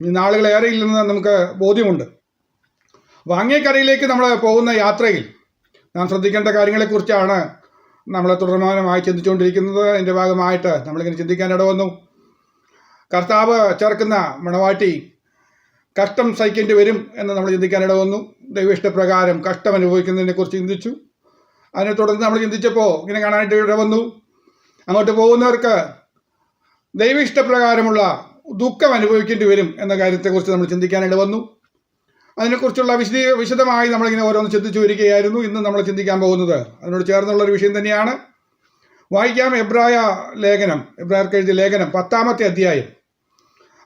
ഈ നാളുകളേറെ ഇല്ലെന്ന് നമുക്ക് ബോധ്യമുണ്ട്. വാങ്ങിയക്കരയിലേക്ക് നമ്മൾ പോകുന്ന യാത്രയിൽ നാം ശ്രദ്ധിക്കേണ്ട കാര്യങ്ങളെക്കുറിച്ചാണ് നമ്മൾ തുടർമാനമായി ചിന്തിച്ചുകൊണ്ടിരിക്കുന്നത്. അതിൻ്റെ ഭാഗമായിട്ട് നമ്മളിങ്ങനെ ചിന്തിക്കാൻ ഇടവന്നു. കർത്താവ് ചേർക്കുന്ന മണവാട്ടി കഷ്ടം സഹിക്കേണ്ടി വരും എന്ന് നമ്മൾ ചിന്തിക്കാൻ ഇടവന്നു. ദൈവഇഷ്ടപ്രകാരം കഷ്ടം അനുഭവിക്കുന്നതിനെക്കുറിച്ച് ചിന്തിച്ചു. അതിനെ തുടർന്ന് നമ്മൾ ചിന്തിച്ചപ്പോൾ ഇങ്ങനെ കാണാനായിട്ട് ഇടവന്നു, അങ്ങോട്ട് പോകുന്നവർക്ക് ദൈവ ഇഷ്ടപ്രകാരമുള്ള ദുഃഖം അനുഭവിക്കേണ്ടി വരും എന്ന കാര്യത്തെക്കുറിച്ച് നമ്മൾ ചിന്തിക്കാൻ ഇടവന്നു. അതിനെക്കുറിച്ചുള്ള വിശദമായി നമ്മളിങ്ങനെ ഓരോന്ന് ചിന്തിച്ചു വരികയായിരുന്നു. ഇന്ന് നമ്മൾ ചിന്തിക്കാൻ പോകുന്നത് അതിനോട് ചേർന്നുള്ളൊരു വിഷയം തന്നെയാണ്. വായിക്കാം എബ്രായർക്ക് എഴുതിയ ലേഖനം 10-ാമത്തെ അധ്യായം,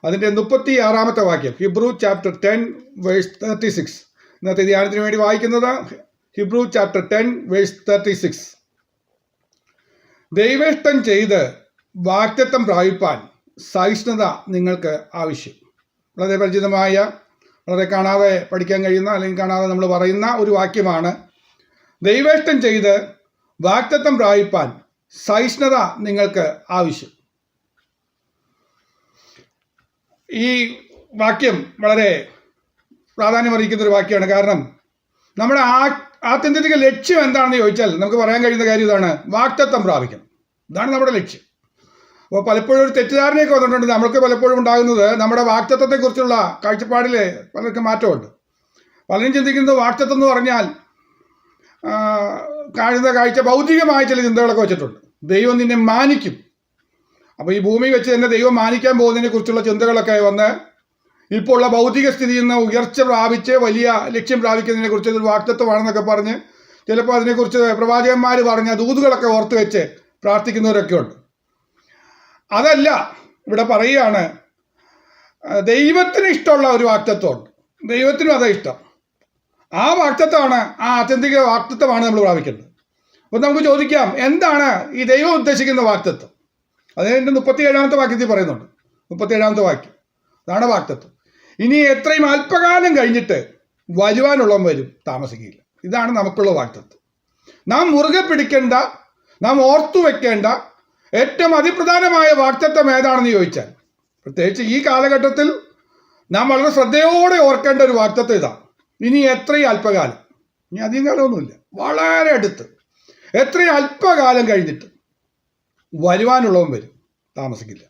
അതിൻ്റെ 36-ാമത്തെ വാക്യം. Hebrew chapter 10 verse 36. ഇന്നത്തെ ധ്യാനത്തിന് വേണ്ടി വായിക്കുന്നത് ഹിബ്രു ചാപ്റ്റർ 10 വേഴ്സ് 36. ദൈവേഷ്ടം ചെയ്ത് വാഗ്ദത്തം പ്രാപിപ്പാൻ സഹിഷ്ണുത നിങ്ങൾക്ക് ആവശ്യം. വളരെ പരിചിതമായ, വളരെ കാണാതെ പഠിക്കാൻ കഴിയുന്ന അല്ലെങ്കിൽ കാണാതെ നമ്മൾ പറയുന്ന ഒരു വാക്യമാണ്. ദൈവേഷ്ടം ചെയ്ത് വാഗ്ദത്തം പ്രാപിപ്പാൻ സഹിഷ്ണുത നിങ്ങൾക്ക് ആവശ്യം. ഈ വാക്യം വളരെ പ്രാധാന്യമറിയിക്കുന്ന ഒരു വാക്യമാണ്. കാരണം നമ്മുടെ ആത്യന്തിക ലക്ഷ്യം എന്താണെന്ന് ചോദിച്ചാൽ നമുക്ക് പറയാൻ കഴിയുന്ന കാര്യം ഇതാണ്: വാഗ്ദത്തം പ്രാപിക്കണം. ഇതാണ് നമ്മുടെ ലക്ഷ്യം. അപ്പോൾ പലപ്പോഴും ഒരു തെറ്റിദ്ധാരണയൊക്കെ വന്നിട്ടുണ്ട്. നമ്മൾക്ക് പലപ്പോഴും ഉണ്ടാകുന്നത് നമ്മുടെ വാഗ്ദത്തത്തെക്കുറിച്ചുള്ള കാഴ്ചപ്പാടിൽ പലർക്കും മാറ്റമുണ്ട്. പലരും ചിന്തിക്കുന്നത് വാഗ്ദത്തം എന്ന് പറഞ്ഞാൽ കാണുന്ന കാഴ്ച ഭൗതികമായ ചില ചിന്തകളൊക്കെ വെച്ചിട്ടുണ്ട്. ദൈവം നിന്നെ മാനിക്കും, അപ്പോൾ ഈ ഭൂമി വെച്ച് തന്നെ ദൈവം മാനിക്കാൻ പോകുന്നതിനെ കുറിച്ചുള്ള ചിന്തകളൊക്കെ വന്ന് ഇപ്പോൾ ഉള്ള ഭൗതിക സ്ഥിതിയിൽ നിന്ന് ഉയർച്ച പ്രാപിച്ച് വലിയ ലക്ഷ്യം പ്രാപിക്കുന്നതിനെ കുറിച്ച് ഒരു വാഗ്ദത്തമാണെന്നൊക്കെ പറഞ്ഞ് ചിലപ്പോൾ അതിനെക്കുറിച്ച് പ്രവാചകന്മാർ പറഞ്ഞ ദൂതുകളൊക്കെ ഓർത്ത് വെച്ച് പ്രാർത്ഥിക്കുന്നവരൊക്കെ ഉണ്ട്. അതല്ല, ഇവിടെ പറയുകയാണ്, ദൈവത്തിന് ഇഷ്ടമുള്ള ഒരു വാഗ്ദത്തമുണ്ട്. ദൈവത്തിനും അതാ ഇഷ്ടം. ആ വാഗ്ദത്തമാണ്, ആ ആത്യന്തിക വാഗ്ദത്തമാണ് നമ്മൾ പ്രാപിക്കേണ്ടത്. അപ്പോൾ നമുക്ക് ചോദിക്കാം, എന്താണ് ഈ ദൈവം ഉദ്ദേശിക്കുന്ന വാഗ്ദത്തം? അതിൻ്റെ 37-ാമത്തെ വാക്യത്തിൽ പറയുന്നുണ്ട്. 37-ാമത്തെ വാക്യം, അതാണ് വാഗ്ദത്തം. ഇനി എത്രയും അല്പകാലം കഴിഞ്ഞിട്ട് വരുവാനുള്ളവൻ വരും, താമസിക്കില്ല. ഇതാണ് നമുക്കുള്ള വാഗ്ദത്തം. നാം മുറുകെ പിടിക്കേണ്ട, നാം ഓർത്തു വെക്കേണ്ട ഏറ്റവും അതിപ്രധാനമായ വാഗ്ദത്തം ഏതാണെന്ന് ചോദിച്ചാൽ, പ്രത്യേകിച്ച് ഈ കാലഘട്ടത്തിൽ നാം വളരെ ശ്രദ്ധയോടെ ഓർക്കേണ്ട ഒരു വാഗ്ദത്തം ഇതാണ്. ഇനി എത്രയും അല്പകാലം, ഇനി അധികം കാലമൊന്നുമില്ല, വളരെ അടുത്ത് എത്രയും അല്പകാലം കഴിഞ്ഞിട്ട് വരുവാനുള്ളവൻ വരും, താമസിക്കില്ല.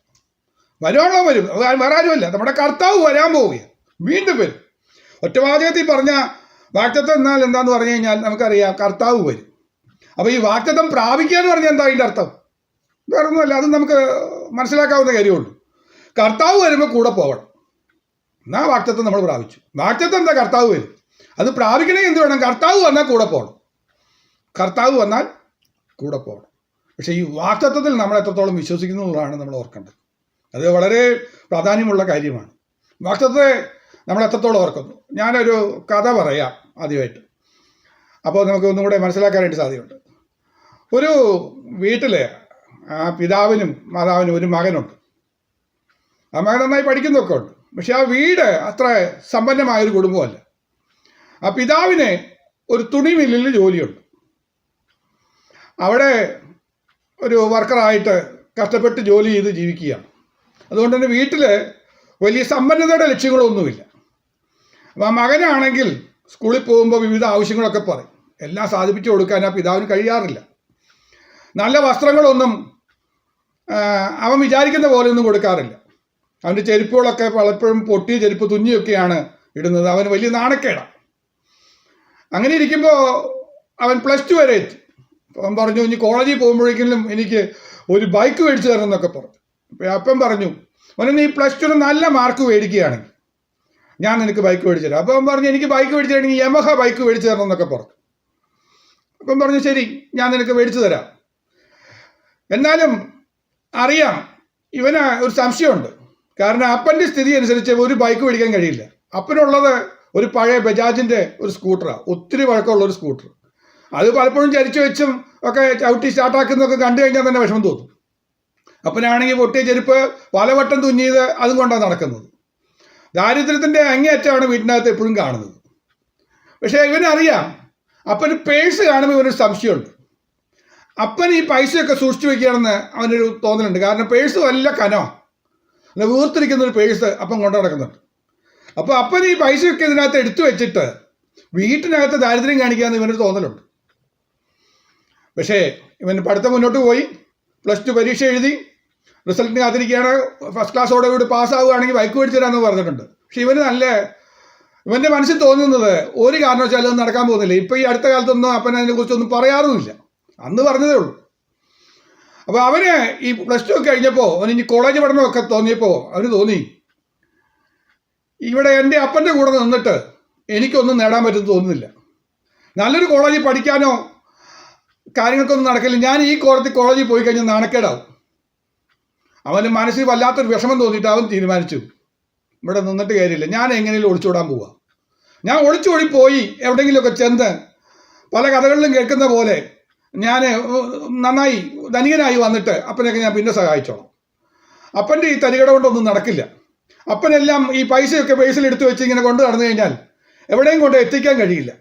വരുവാനുള്ളവൻ വരും, വേറെ ആരുമല്ല, നമ്മുടെ കർത്താവ് വരാൻ പോവുകയാണ്, വീണ്ടും വരും. ഒറ്റവാചകത്തിൽ പറഞ്ഞ വാഗ്ദത്തം എന്നാൽ എന്താന്ന് പറഞ്ഞു കഴിഞ്ഞാൽ നമുക്കറിയാം, കർത്താവ് വരും. അപ്പോൾ ഈ വാഗ്ദത്തം പ്രാപിക്കുക എന്ന് പറഞ്ഞാൽ എന്താ അതിൻ്റെ അർത്ഥം? വേറെ ഒന്നുമല്ല, അത് നമുക്ക് മനസ്സിലാക്കാവുന്ന കാര്യമുള്ളൂ. കർത്താവ് വരുമ്പോൾ കൂടെ പോകണം. എന്നാ വാഗ്ദത്തം നമ്മൾ പ്രാപിച്ചു. വാഗ്ദത്തം എന്താ? കർത്താവ് വരും. അത് പ്രാപിക്കണമെങ്കിൽ എന്ത് വേണം? കർത്താവ് വന്നാൽ കൂടെ പോകണം. കർത്താവ് വന്നാൽ കൂടെ പോകണം. പക്ഷേ ഈ വാഗ്ദത്തത്തിൽ നമ്മൾ എത്രത്തോളം വിശ്വസിക്കുന്നു എന്നുള്ളതാണ് നമ്മൾ ഓർക്കേണ്ടത്. അത് വളരെ പ്രാധാന്യമുള്ള കാര്യമാണ്. വാഗ്ദത്തത്തെ നമ്മൾ എത്രത്തോളം ഓർക്കുന്നു. ഞാനൊരു കഥ പറയാം ആദ്യമായിട്ട്, അപ്പോൾ നമുക്ക് ഒന്നും കൂടെ മനസ്സിലാക്കാനായിട്ട് സാധ്യതയുണ്ട്. ഒരു വീട്ടിൽ ആ പിതാവിനും മാതാവിനും ഒരു മകനുണ്ട്. ആ മകൻ നന്നായി പഠിക്കുന്നതൊക്കെ ഉണ്ട്. പക്ഷെ ആ വീട് അത്ര സമ്പന്നമായൊരു കുടുംബമല്ല. ആ പിതാവിന് ഒരു തുണി മില്ലിൽ ജോലിയുണ്ട്. അവിടെ ഒരു വർക്കറായിട്ട് കഷ്ടപ്പെട്ട് ജോലി ചെയ്ത് ജീവിക്കുകയാണ്. അതുകൊണ്ട് തന്നെ വീട്ടിൽ വലിയ സമ്പന്നതയുടെ ലക്ഷ്യങ്ങളൊന്നുമില്ല. അപ്പോൾ ആ മകനാണെങ്കിൽ സ്കൂളിൽ പോകുമ്പോൾ വിവിധ ആവശ്യങ്ങളൊക്കെ പറയും. എല്ലാം സാധിപ്പിച്ചു കൊടുക്കാൻ ആ പിതാവിന് കഴിയാറില്ല. നല്ല വസ്ത്രങ്ങളൊന്നും അവൻ വിചാരിക്കുന്ന പോലെ ഒന്നും കൊടുക്കാറില്ല. അവൻ്റെ ചെരുപ്പുകളൊക്കെ പലപ്പോഴും പൊട്ടിയ ചെരുപ്പ് തുന്നിയൊക്കെയാണ് ഇടുന്നത്. അവന് വലിയ നാണക്കേടാണ്. അങ്ങനെ ഇരിക്കുമ്പോൾ അവൻ +2 വരെ എത്തി. അവൻ പറഞ്ഞു, ഇനി കോളേജിൽ പോകുമ്പോഴേക്കും എനിക്ക് ഒരു ബൈക്ക് മേടിച്ചു തരണം എന്നൊക്കെ പറഞ്ഞു. അപ്പോൾ അപ്പം പറഞ്ഞു, അവനെ നീ +2 നല്ല മാർക്ക് മേടിക്കുകയാണെങ്കിൽ ഞാൻ നിനക്ക് ബൈക്ക് മേടിച്ചു തരാം. അപ്പം അവൻ പറഞ്ഞു, എനിക്ക് ബൈക്ക് മേടിച്ചു തരണമെങ്കിൽ യമഹ ബൈക്ക് മേടിച്ചു തരണം എന്നൊക്കെ പറഞ്ഞു. അപ്പം പറഞ്ഞു, ശരി, ഞാൻ നിനക്ക് മേടിച്ചു തരാം. എന്നാലും അറിയാം, ഇവന് ഒരു സംശയമുണ്ട്. കാരണം അപ്പൻ്റെ സ്ഥിതി അനുസരിച്ച് ഒരു ബൈക്ക് മേടിക്കാൻ കഴിയില്ല. അപ്പനുള്ളത് ഒരു പഴയ ബജാജിൻ്റെ ഒരു സ്കൂട്ടറാണ്, ഒത്തിരി വഴക്കമുള്ള ഒരു സ്കൂട്ടർ. അത് പലപ്പോഴും ചരിച്ചു വെച്ചും ഒക്കെ ചവിട്ടി സ്റ്റാർട്ടാക്കുന്നതൊക്കെ കണ്ടു കഴിഞ്ഞാൽ തന്നെ വിഷമം തോന്നും. അപ്പനാണെങ്കിൽ പൊട്ടിയ ചെരുപ്പ് പലവട്ടം തുന്നിയത് അതും കൊണ്ടാണ് നടക്കുന്നത്. ദാരിദ്ര്യത്തിൻ്റെ അങ്ങേയറ്റമാണ് വീട്ടിനകത്ത് എപ്പോഴും കാണുന്നത്. പക്ഷേ ഇവനറിയാം, അപ്പന് പേഴ്സ് കാണുമ്പോൾ ഇവനൊരു സംശയമുണ്ട്. അപ്പൻ ഈ പൈസയൊക്കെ സൂക്ഷിച്ചു വയ്ക്കുകയാണെന്ന് അവനൊരു തോന്നലുണ്ട്. കാരണം പേഴ്സ് വല്ല കനമാണ്, അല്ല വീർത്തിരിക്കുന്നൊരു പേഴ്സ് അപ്പം കൊണ്ടു നടക്കുന്നുണ്ട്. അപ്പോൾ അപ്പൻ ഈ പൈസയൊക്കെ ഇതിനകത്ത് എടുത്തു വെച്ചിട്ട് വീട്ടിനകത്ത് ദാരിദ്ര്യം കാണിക്കാമെന്ന് ഇവനൊരു തോന്നലുണ്ട്. പക്ഷേ ഇവൻ പഠിത്തം മുന്നോട്ട് പോയി, +2 പരീക്ഷ എഴുതി, റിസൾട്ടിന് കാത്തിരിക്കുകയാണ്. ഫസ്റ്റ് ക്ലാസ്സോടെ കൂടി പാസ്സാവുകയാണെങ്കിൽ ബൈക്ക് മേടിച്ചു തരാമെന്ന് പറഞ്ഞിട്ടുണ്ട്. പക്ഷെ ഇവൻ്റെ മനസ്സിൽ തോന്നുന്നത് ഒരു കാരണവശാലും അത് നടക്കാൻ പോകുന്നില്ല. ഇപ്പോൾ ഈ അടുത്ത കാലത്തൊന്നും അപ്പൻ അതിനെക്കുറിച്ചൊന്നും പറയാറുമില്ല, അന്ന് പറഞ്ഞതേ ഉള്ളൂ. അപ്പോൾ അവന് ഈ +2 ഒക്കെ കഴിഞ്ഞപ്പോൾ അവന് ഇനി കോളേജ് പഠനമൊക്കെ തോന്നിയപ്പോൾ അവന് തോന്നി, ഇവിടെ എൻ്റെ അപ്പൻ്റെ കൂടെ നിന്നിട്ട് എനിക്കൊന്നും നേടാൻ പറ്റുമെന്ന് തോന്നുന്നില്ല. നല്ലൊരു കോളേജിൽ പഠിക്കാനോ കാര്യങ്ങൾക്കൊന്നും നടക്കില്ല. ഞാൻ ഈ കോളേജിൽ പോയി കഴിഞ്ഞാൽ നാണക്കേടാവും. അവന് മനസ്സിൽ വല്ലാത്തൊരു വിഷമം തോന്നിയിട്ട് അവൻ തീരുമാനിച്ചു, ഇവിടെ നിന്നിട്ട് കാര്യമില്ല, ഞാൻ എങ്ങനെയും ഒളിച്ചോടാൻ പോവുക. ഞാൻ ഒളിച്ചോടി പോയി എവിടെയെങ്കിലുമൊക്കെ ചെന്ന് പല കഥകളിലും കേൾക്കുന്ന പോലെ ഞാൻ നന്നായി ധനികനായി വന്നിട്ട് അപ്പനെയൊക്കെ ഞാൻ പിന്നെ സഹായിച്ചോളാം. അപ്പൻ്റെ ഈ തരികട കൊണ്ടൊന്നും നടക്കില്ല. അപ്പനെല്ലാം ഈ പൈസയൊക്കെ പേഴ്സിലെടുത്ത് വെച്ച് ഇങ്ങനെ കൊണ്ട് നടന്നു കഴിഞ്ഞാൽ എവിടെയും കൊണ്ട് എത്തിക്കാൻ കഴിയില്ല.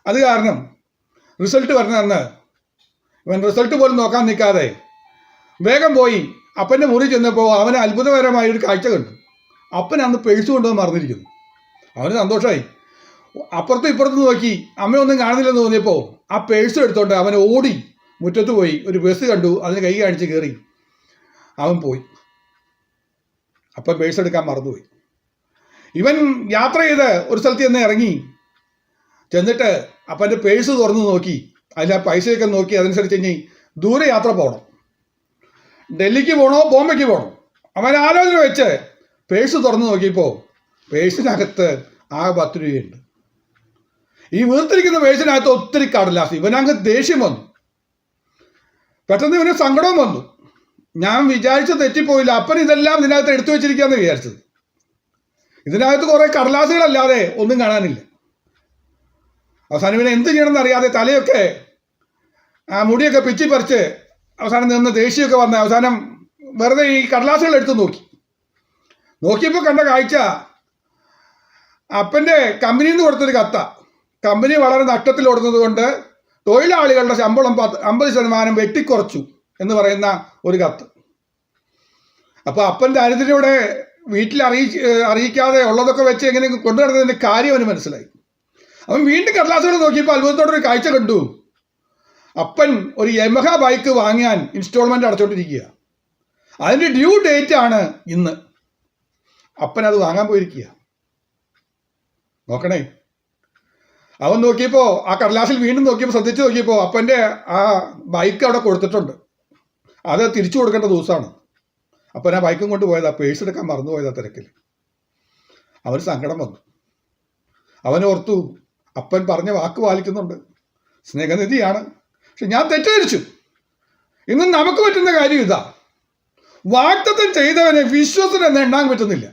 അത് കാരണം റിസൾട്ട് വരുന്നതെന്ന് ഇവൻ റിസൾട്ട് പോലും നോക്കാൻ നിൽക്കാതെ വേഗം പോയി അപ്പൻ്റെ മുറി ചെന്നപ്പോൾ അവന് അത്ഭുതകരമായ ഒരു കാഴ്ച കണ്ടു. അപ്പൻ അന്ന് പേഴ്സ് കൊണ്ടുവന്ന് മറന്നിരിക്കുന്നു. അവന് സന്തോഷമായി. അപ്പുറത്തും ഇപ്പുറത്തും നോക്കി അമ്മയൊന്നും കാണുന്നില്ലെന്ന് തോന്നിയപ്പോൾ ആ പേഴ്സ് എടുത്തോണ്ട് അവൻ ഓടി മുറ്റത്ത് പോയി ഒരു ബസ് കണ്ടു, അതിന് കൈ കാണിച്ച് കയറി അവൻ പോയി. അപ്പം പേഴ്സ് എടുക്കാൻ മറന്നുപോയി. ഇവൻ യാത്ര ചെയ്ത് ഒരു സ്ഥലത്ത് ചെന്ന് ഇറങ്ങി ചെന്നിട്ട് അപ്പൻ്റെ പേഴ്സ് തുറന്ന് നോക്കി, അതിൽ ആ പൈസയൊക്കെ നോക്കി. അതനുസരിച്ച് ഇനി ദൂരെ യാത്ര പോകണം, ഡൽഹിക്ക് പോകണോ ബോംബെക്ക് പോകണോ. അവൻ ആലോചന വെച്ച് പേഴ്സ് തുറന്ന് നോക്കിയപ്പോൾ പേഴ്സിനകത്ത് ആ 10 രൂപയുണ്ട്. ഈ വീർത്തിരിക്കുന്ന പേഴ്സിനകത്ത് ഒത്തിരി കടലാസ്. ഇവനങ്ങ് ദേഷ്യം വന്നു. പെട്ടെന്ന് ഇവന് സങ്കടവും വന്നു. ഞാൻ വിചാരിച്ച തെറ്റിപ്പോയില്ല, അപ്പൻ ഇതെല്ലാം ഇതിനകത്ത് എടുത്തു വെച്ചിരിക്കുകയെന്ന് വിചാരിച്ചത്. ഇതിനകത്ത് കുറേ കടലാസുകളല്ലാതെ ഒന്നും കാണാനില്ല. അവസാനം ഇവനെ എന്ത് ചെയ്യണമെന്ന് അറിയാതെ തലയൊക്കെ മുടിയൊക്കെ പിച്ചി പറിച്ച് അവസാനം നിന്ന് ദേഷ്യമൊക്കെ വന്ന് അവസാനം വെറുതെ ഈ കടലാസുകൾ എടുത്ത് നോക്കിയപ്പോൾ കണ്ട കാഴ്ച അപ്പൻ്റെ കമ്പനിയിൽ നിന്ന് കൊടുത്തൊരു കത്ത. കമ്പനി വളരെ നഷ്ടത്തിലോടുന്നത് കൊണ്ട് തൊഴിലാളികളുടെ ശമ്പളം 50% വെട്ടിക്കുറച്ചു എന്ന് പറയുന്ന ഒരു കത്ത്. അപ്പോൾ അപ്പൻ ദാരിദ്ര്യയുടെ വീട്ടിൽ അറിയിക്കാതെ ഉള്ളതൊക്കെ വെച്ച് എങ്ങനെ കൊണ്ടു നടന്നതിൻ്റെ കാര്യം അവന് മനസ്സിലായി. അവൻ വീണ്ടും കടലാസുകൾ നോക്കിയപ്പോൾ അത്ഭുതത്തോടൊരു കാഴ്ച കണ്ടു. അപ്പൻ ഒരു യമഹ ബൈക്ക് വാങ്ങാൻ ഇൻസ്റ്റാൾമെൻ്റ് അടച്ചോണ്ടിരിക്കുക. അതിൻ്റെ ഡ്യൂ ഡേറ്റ് ആണ് ഇന്ന്. അപ്പൻ അത് വാങ്ങാൻ പോയിരിക്കുക. നോക്കണേ, അവൻ നോക്കിയപ്പോൾ ആ കടലാസിൽ വീണ്ടും നോക്കിയപ്പോൾ ശ്രദ്ധിച്ച് നോക്കിയപ്പോൾ അപ്പൻ്റെ ആ ബൈക്ക് അവിടെ കൊടുത്തിട്ടുണ്ട്. അത് തിരിച്ചു കൊടുക്കേണ്ട ദിവസമാണ്. അപ്പൻ ആ ബൈക്കും കൊണ്ട് പോയതാ, പേഴ്സ് എടുക്കാൻ മറന്നുപോയതാ തിരക്കിൽ. അവന് സങ്കടം വന്നു. അവനോർത്തു, അപ്പൻ പറഞ്ഞ വാക്ക് പാലിക്കുന്നുണ്ട്, സ്നേഹനിധിയാണ്. പക്ഷെ ഞാൻ തെറ്റിദ്ധരിച്ചു. ഇന്ന് നമുക്ക് പറ്റുന്ന കാര്യം ഇതാ, വാഗ്ദത്തം ചെയ്തവനെ വിശ്വസനം എണ്ണാൻ പറ്റുന്നില്ല.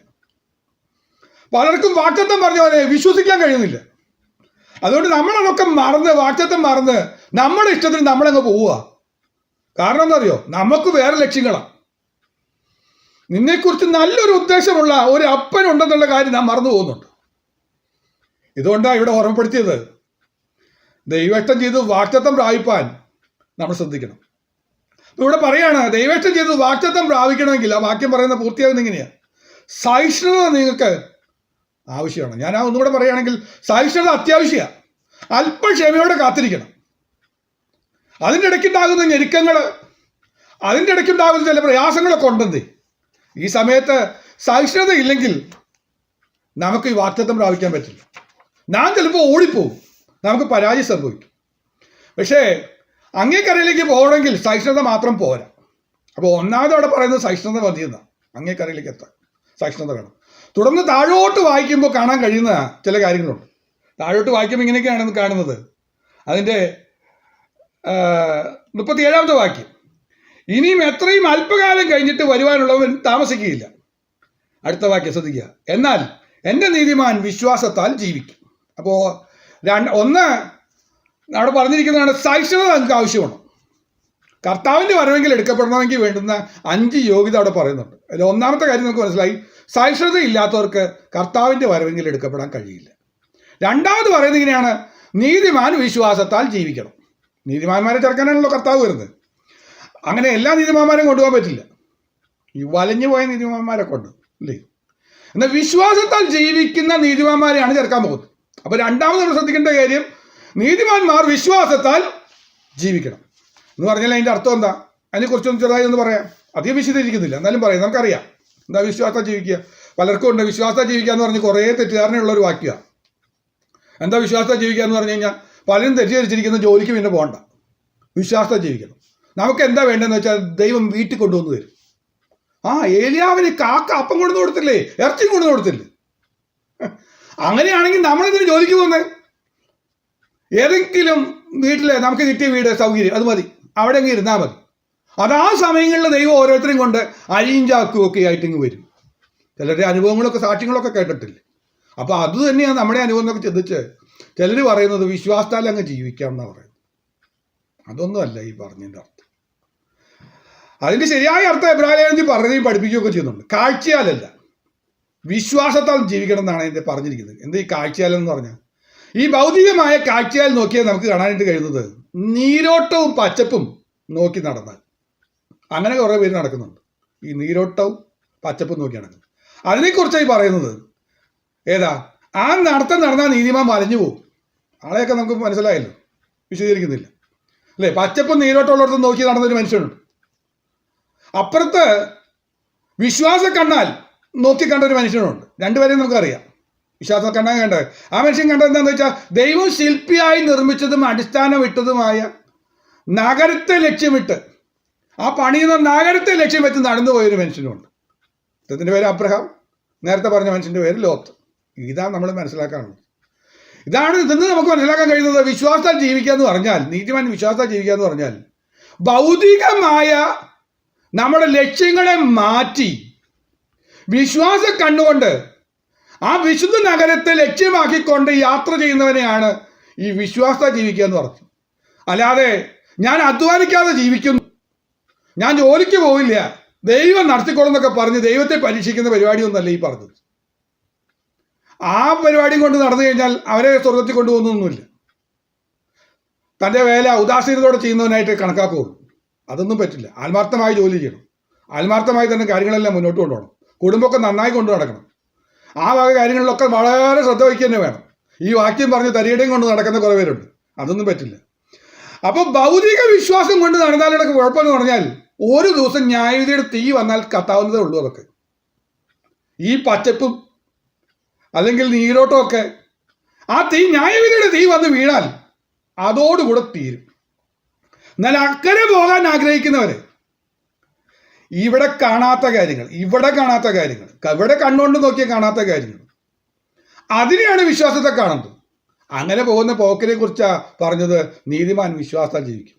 പലർക്കും വാഗ്ദത്തം പറഞ്ഞവനെ വിശ്വസിക്കാൻ കഴിയുന്നില്ല. അതുകൊണ്ട് നമ്മളതൊക്കെ മറന്ന്, വാഗ്ദത്തം മറന്ന് നമ്മുടെ ഇഷ്ടത്തിന് നമ്മളങ്ങ് പോവുക. കാരണം എന്താ അറിയോ, നമുക്ക് വേറെ ലക്ഷ്യങ്ങളാണ്. നിന്നെക്കുറിച്ച് നല്ലൊരു ഉദ്ദേശമുള്ള ഒരു അപ്പനുണ്ടെന്നുള്ള കാര്യം നാം മറന്നു പോകുന്നുണ്ട്. ഇതുകൊണ്ടാണ് ഇവിടെ ഓർമ്മപ്പെടുത്തിയത്, ദൈവേഷ്ടം ചെയ്ത് വാഗ്ദത്തം പ്രാപിപ്പാൻ നമ്മൾ ശ്രദ്ധിക്കണം. അപ്പോൾ ഇവിടെ പറയാണ്, ദൈവേഷ്ടം ചെയ്ത് വാഗ്ദത്തം പ്രാപിക്കണമെങ്കിൽ ആ വാക്യം പറയുന്ന പൂർത്തിയാകുന്ന ഇങ്ങനെയാണ്, സഹിഷ്ണുത നിങ്ങൾക്ക് ആവശ്യമാണ്. ഞാൻ ആ ഒന്നുകൂടെ പറയുകയാണെങ്കിൽ, സഹിഷ്ണുത അത്യാവശ്യമാണ്. അല്പം ക്ഷമയോടെ കാത്തിരിക്കണം. അതിൻ്റെ ഇടയ്ക്കുണ്ടാകുന്ന ഞെരുക്കങ്ങൾ, അതിൻ്റെ ഇടയ്ക്കുണ്ടാകുന്ന ചില പ്രയാസങ്ങളൊക്കെ ഉണ്ടെന്നേ. ഈ സമയത്ത് സഹിഷ്ണുത ഇല്ലെങ്കിൽ നമുക്ക് ഈ വാഗ്ദത്തം പ്രാപിക്കാൻ പറ്റില്ല. നാം ചിലപ്പോൾ ഓടിപ്പോവും, നമുക്ക് പരാജയം സംഭവിക്കും. പക്ഷേ അങ്ങേക്കരയിലേക്ക് പോകണമെങ്കിൽ സഹിഷ്ണുത മാത്രം പോരാ. അപ്പോൾ ഒന്നാമത് അവിടെ പറയുന്നത് സഹിഷ്ണുത മതിയെന്നാണ്. അങ്ങേക്കരയിലേക്ക് എത്താൻ സഹിഷ്ണുത വേണം. തുടർന്ന് താഴോട്ട് വായിക്കുമ്പോൾ കാണാൻ കഴിയുന്ന ചില കാര്യങ്ങളുണ്ട്. താഴോട്ട് വായിക്കുമ്പോൾ ഇങ്ങനെയൊക്കെയാണ് കാണുന്നത്. അതിൻ്റെ 37ാമത്തെ വാക്യം, ഇനിയും എത്രയും അല്പകാലം കഴിഞ്ഞിട്ട് വരുവാനുള്ളവൻ താമസിക്കുകയില്ല. അടുത്ത വാക്യം ശ്രദ്ധിക്കുക, എന്നാൽ എൻ്റെ നീതിമാൻ വിശ്വാസത്താൽ ജീവിക്കും. അപ്പോൾ ഒന്ന് അവിടെ പറഞ്ഞിരിക്കുന്നതാണ്, സഹിഷ്ണുത നമുക്ക് ആവശ്യമാണ്. കർത്താവിൻ്റെ വരവെങ്കിൽ എടുക്കപ്പെടണമെങ്കിൽ വേണ്ടുന്ന 5 യോഗ്യത അവിടെ പറയുന്നുണ്ട്. അതിൽ ഒന്നാമത്തെ കാര്യം നമുക്ക് മനസ്സിലായി, സഹിഷ്ണുത ഇല്ലാത്തവർക്ക് കർത്താവിൻ്റെ വരവെങ്കിൽ എടുക്കപ്പെടാൻ കഴിയില്ല. രണ്ടാമത് പറയുന്നത് ഇങ്ങനെയാണ്, നീതിമാൻ വിശ്വാസത്താൽ ജീവിക്കണം. നീതിമാന്മാരെ ചേർക്കാനാണല്ലോ കർത്താവ് വരുന്നത്. അങ്ങനെ എല്ലാ നീതിമാന്മാരെയും കൊണ്ടുപോകാൻ പറ്റില്ല. ഈ വലഞ്ഞു പോയ നീതിമാന്മാരെ കൊണ്ട് അല്ലേ. എന്നാൽ വിശ്വാസത്താൽ ജീവിക്കുന്ന നീതിമാന്മാരെയാണ് ചേർക്കാൻ പോകുന്നത്. അപ്പോൾ രണ്ടാമത് നമ്മൾ ശ്രദ്ധിക്കേണ്ട കാര്യം, നീതിമാന്മാർ വിശ്വാസത്താൽ ജീവിക്കണം എന്ന് പറഞ്ഞാൽ അതിൻ്റെ അർത്ഥം എന്താ? അതിനെക്കുറിച്ചൊന്ന് ചെറുതായി ഒന്ന് പറയാം. അധികം വിശദീകരിക്കുന്നില്ല, എന്നാലും പറയാം. നമുക്കറിയാം എന്താ വിശ്വാസത്താൽ ജീവിക്കുക. പലർക്കും ഉണ്ട് വിശ്വാസത്താൽ ജീവിക്കുക എന്ന് പറഞ്ഞ് കുറേ തെറ്റിദ്ധാരണയുള്ളൊരു വാക്യമാണ്. എന്താ വിശ്വാസത്താൽ ജീവിക്കുക എന്ന് പറഞ്ഞു കഴിഞ്ഞാൽ പലരും തെറ്റിദ്ധരിച്ചിരിക്കുന്ന ജോലിക്ക് പിന്നെ പോകണ്ട, വിശ്വാസത്താൽ ജീവിക്കണം. നമുക്ക് എന്താ വേണ്ടതെന്ന് വെച്ചാൽ ദൈവം വീട്ടിൽ കൊണ്ടുവന്ന് തരും. ഏലിയാവിന് കാക്ക അപ്പം കൊണ്ടുവന്ന് കൊടുത്തില്ലേ, ഇറച്ചി കൊണ്ടുവന്ന് കൊടുത്തില്ലേ? അങ്ങനെയാണെങ്കിൽ നമ്മളെന്തിനു ജോലിക്ക് പോകുന്നത്? ഏതെങ്കിലും വീട്ടിൽ നമുക്ക് കിട്ടിയ വീട് സൗകര്യം അത് മതി, അവിടെ അങ്ങ് ഇരുന്നാൽ മതി. അതാ സമയങ്ങളിൽ ദൈവം ഓരോരുത്തരെയും കൊണ്ട് അരിയും ചാക്കും ഒക്കെ ആയിട്ടിങ്ങ് വരും. ചിലരുടെ അനുഭവങ്ങളൊക്കെ സാക്ഷ്യങ്ങളൊക്കെ കേട്ടിട്ടില്ലേ? അപ്പോൾ അത് തന്നെയാണ് നമ്മുടെ അനുഭവം എന്നൊക്കെ ചിന്തിച്ച് ചിലർ പറയുന്നത് വിശ്വാസത്താൽ അങ്ങ് ജീവിക്കാം എന്നാണ് പറയുന്നത്. അതൊന്നുമല്ല ഈ പറഞ്ഞതിൻ്റെ അർത്ഥം. അതിൻ്റെ ശരിയായ അർത്ഥം എബ്രായത്തിൽ പറയുകയും പഠിപ്പിക്കുകയൊക്കെ ചെയ്യുന്നുണ്ട്. കാഴ്ചയാലല്ല, വിശ്വാസത്താൽ ജീവിക്കണം എന്നാണ് അതിൻ്റെ പറഞ്ഞിരിക്കുന്നത്. എന്താ ഈ കാഴ്ചയാലെന്ന് പറഞ്ഞാൽ? ഈ ഭൗതികമായ കാഴ്ചയാൽ നോക്കിയാൽ നമുക്ക് കാണാനായിട്ട് കഴിയുന്നത് നീരോട്ടവും പച്ചപ്പും നോക്കി നടന്നാൽ. അങ്ങനെ കുറേ പേര് നടക്കുന്നുണ്ട്, ഈ നീരോട്ടവും പച്ചപ്പും നോക്കി നടക്കുന്നത്. അതിനെക്കുറിച്ചായി പറയുന്നത് ഏതാ? ആ നടത്തം നടന്നാൽ നീതിമാൻ വലഞ്ഞു പോകും. ആളെയൊക്കെ നമുക്ക് മനസ്സിലായല്ലോ, വിശദീകരിക്കുന്നില്ല അല്ലേ? പച്ചപ്പും നീരോട്ടമുള്ളിടത്ത് നോക്കി നടന്നൊരു മനുഷ്യനുണ്ട്. അപ്പുറത്ത് വിശ്വാസ കണ്ണാൽ നോക്കി കണ്ടൊരു മനുഷ്യനുണ്ട്. രണ്ടുപേരെയും നമുക്കറിയാം. വിശ്വാസ കണ്ണാൻ കണ്ടത് ആ മനുഷ്യൻ കണ്ടത് എന്താണെന്ന് വെച്ചാൽ ദൈവം ശില്പിയായി നിർമ്മിച്ചതും അടിസ്ഥാനമിട്ടതുമായ നഗരത്തെ ലക്ഷ്യമിട്ട്, ആ പണിയുന്ന നഗരത്തെ ലക്ഷ്യം വെച്ച് നടന്നു പോയൊരു മനുഷ്യനുണ്ട്. ഇതിൻ്റെ പേര് അബ്രഹാം, നേരത്തെ പറഞ്ഞ മനുഷ്യൻ്റെ പേര് ലോത്ത്. ഇതാണ് നമ്മൾ മനസ്സിലാക്കാനുള്ളത്. ഇതെന്ന് നമുക്ക് മനസ്സിലാക്കാൻ കഴിയുന്നത്. വിശ്വാസത്താൽ ജീവിക്കുക എന്ന് പറഞ്ഞാൽ, നീതിമാൻ വിശ്വാസത്താൽ ജീവിക്കുക എന്ന് പറഞ്ഞാൽ ഭൗതികമായ നമ്മുടെ ലക്ഷ്യങ്ങളെ മാറ്റി വിശ്വാസ കണ്ണുകൊണ്ട് ആ വിശുദ്ധ നഗരത്തെ ലക്ഷ്യമാക്കിക്കൊണ്ട് യാത്ര ചെയ്യുന്നവനെയാണ് ഈ വിശ്വാസത്താൽ ജീവിക്കുക എന്ന് പറഞ്ഞു. അല്ലാതെ ഞാൻ അധ്വാനിക്കാതെ ജീവിക്കുന്നു, ഞാൻ ജോലിക്ക് പോവില്ല, ദൈവം നടത്തിക്കൊള്ളുന്നൊക്കെ പറഞ്ഞ് ദൈവത്തെ പരീക്ഷിക്കുന്ന പരിപാടിയൊന്നുമല്ല ഈ പറഞ്ഞത്. ആ പരിപാടിയും കൊണ്ട് നടന്നു കഴിഞ്ഞാൽ അവരെ സ്വർഗത്തിൽ കൊണ്ടുപോകുന്നൊന്നുമില്ല. തൻ്റെ വേല ഉദാസീനതയോടെ ചെയ്യുന്നവനായിട്ട് കണക്കാക്കുകയുള്ളൂ. അതൊന്നും പറ്റില്ല. ആത്മാർത്ഥമായി ജോലി ചെയ്യണം, ആത്മാർത്ഥമായി തന്നെ കാര്യങ്ങളെല്ലാം മുന്നോട്ട് കൊണ്ടുപോകണം, കുടുംബമൊക്കെ നന്നായി കൊണ്ടു നടക്കണം. ആ വക കാര്യങ്ങളിലൊക്കെ വളരെ ശ്രദ്ധ വയ്ക്കുക തന്നെ വേണം. ഈ വാക്യം പറഞ്ഞ് തരികടയും കൊണ്ട് നടക്കുന്ന കുറേ പേരുണ്ട്, അതൊന്നും പറ്റില്ല. അപ്പോൾ ഭൗതിക വിശ്വാസം കൊണ്ട് നടന്നാലൊക്കെ കുഴപ്പമെന്ന് പറഞ്ഞാൽ ഒരു ദിവസം ന്യായവിധിയുടെ തീ വന്നാൽ കത്താവുന്നതേ ഉള്ളൂ. അതൊക്കെ ഈ പച്ചപ്പും അല്ലെങ്കിൽ നീരോട്ടമൊക്കെ ആ തീ, ന്യായവിധിയുടെ തീ വന്ന് വീണാൽ അതോടുകൂടെ തീരും. എന്നാൽ അക്കരെ പോകാൻ ആഗ്രഹിക്കുന്നവര് ഇവിടെ കാണാത്ത കാര്യങ്ങൾ, ഇവിടെ കണ്ണുകൊണ്ട് നോക്കിയ കാണാത്ത കാര്യങ്ങൾ, അതിനെയാണ് വിശ്വാസത്തെ കാണുന്നത്. അങ്ങനെ പോകുന്ന പോക്കിനെ കുറിച്ചാണ് പറഞ്ഞത് നീതിമാൻ വിശ്വാസത്താൽ ജീവിക്കും.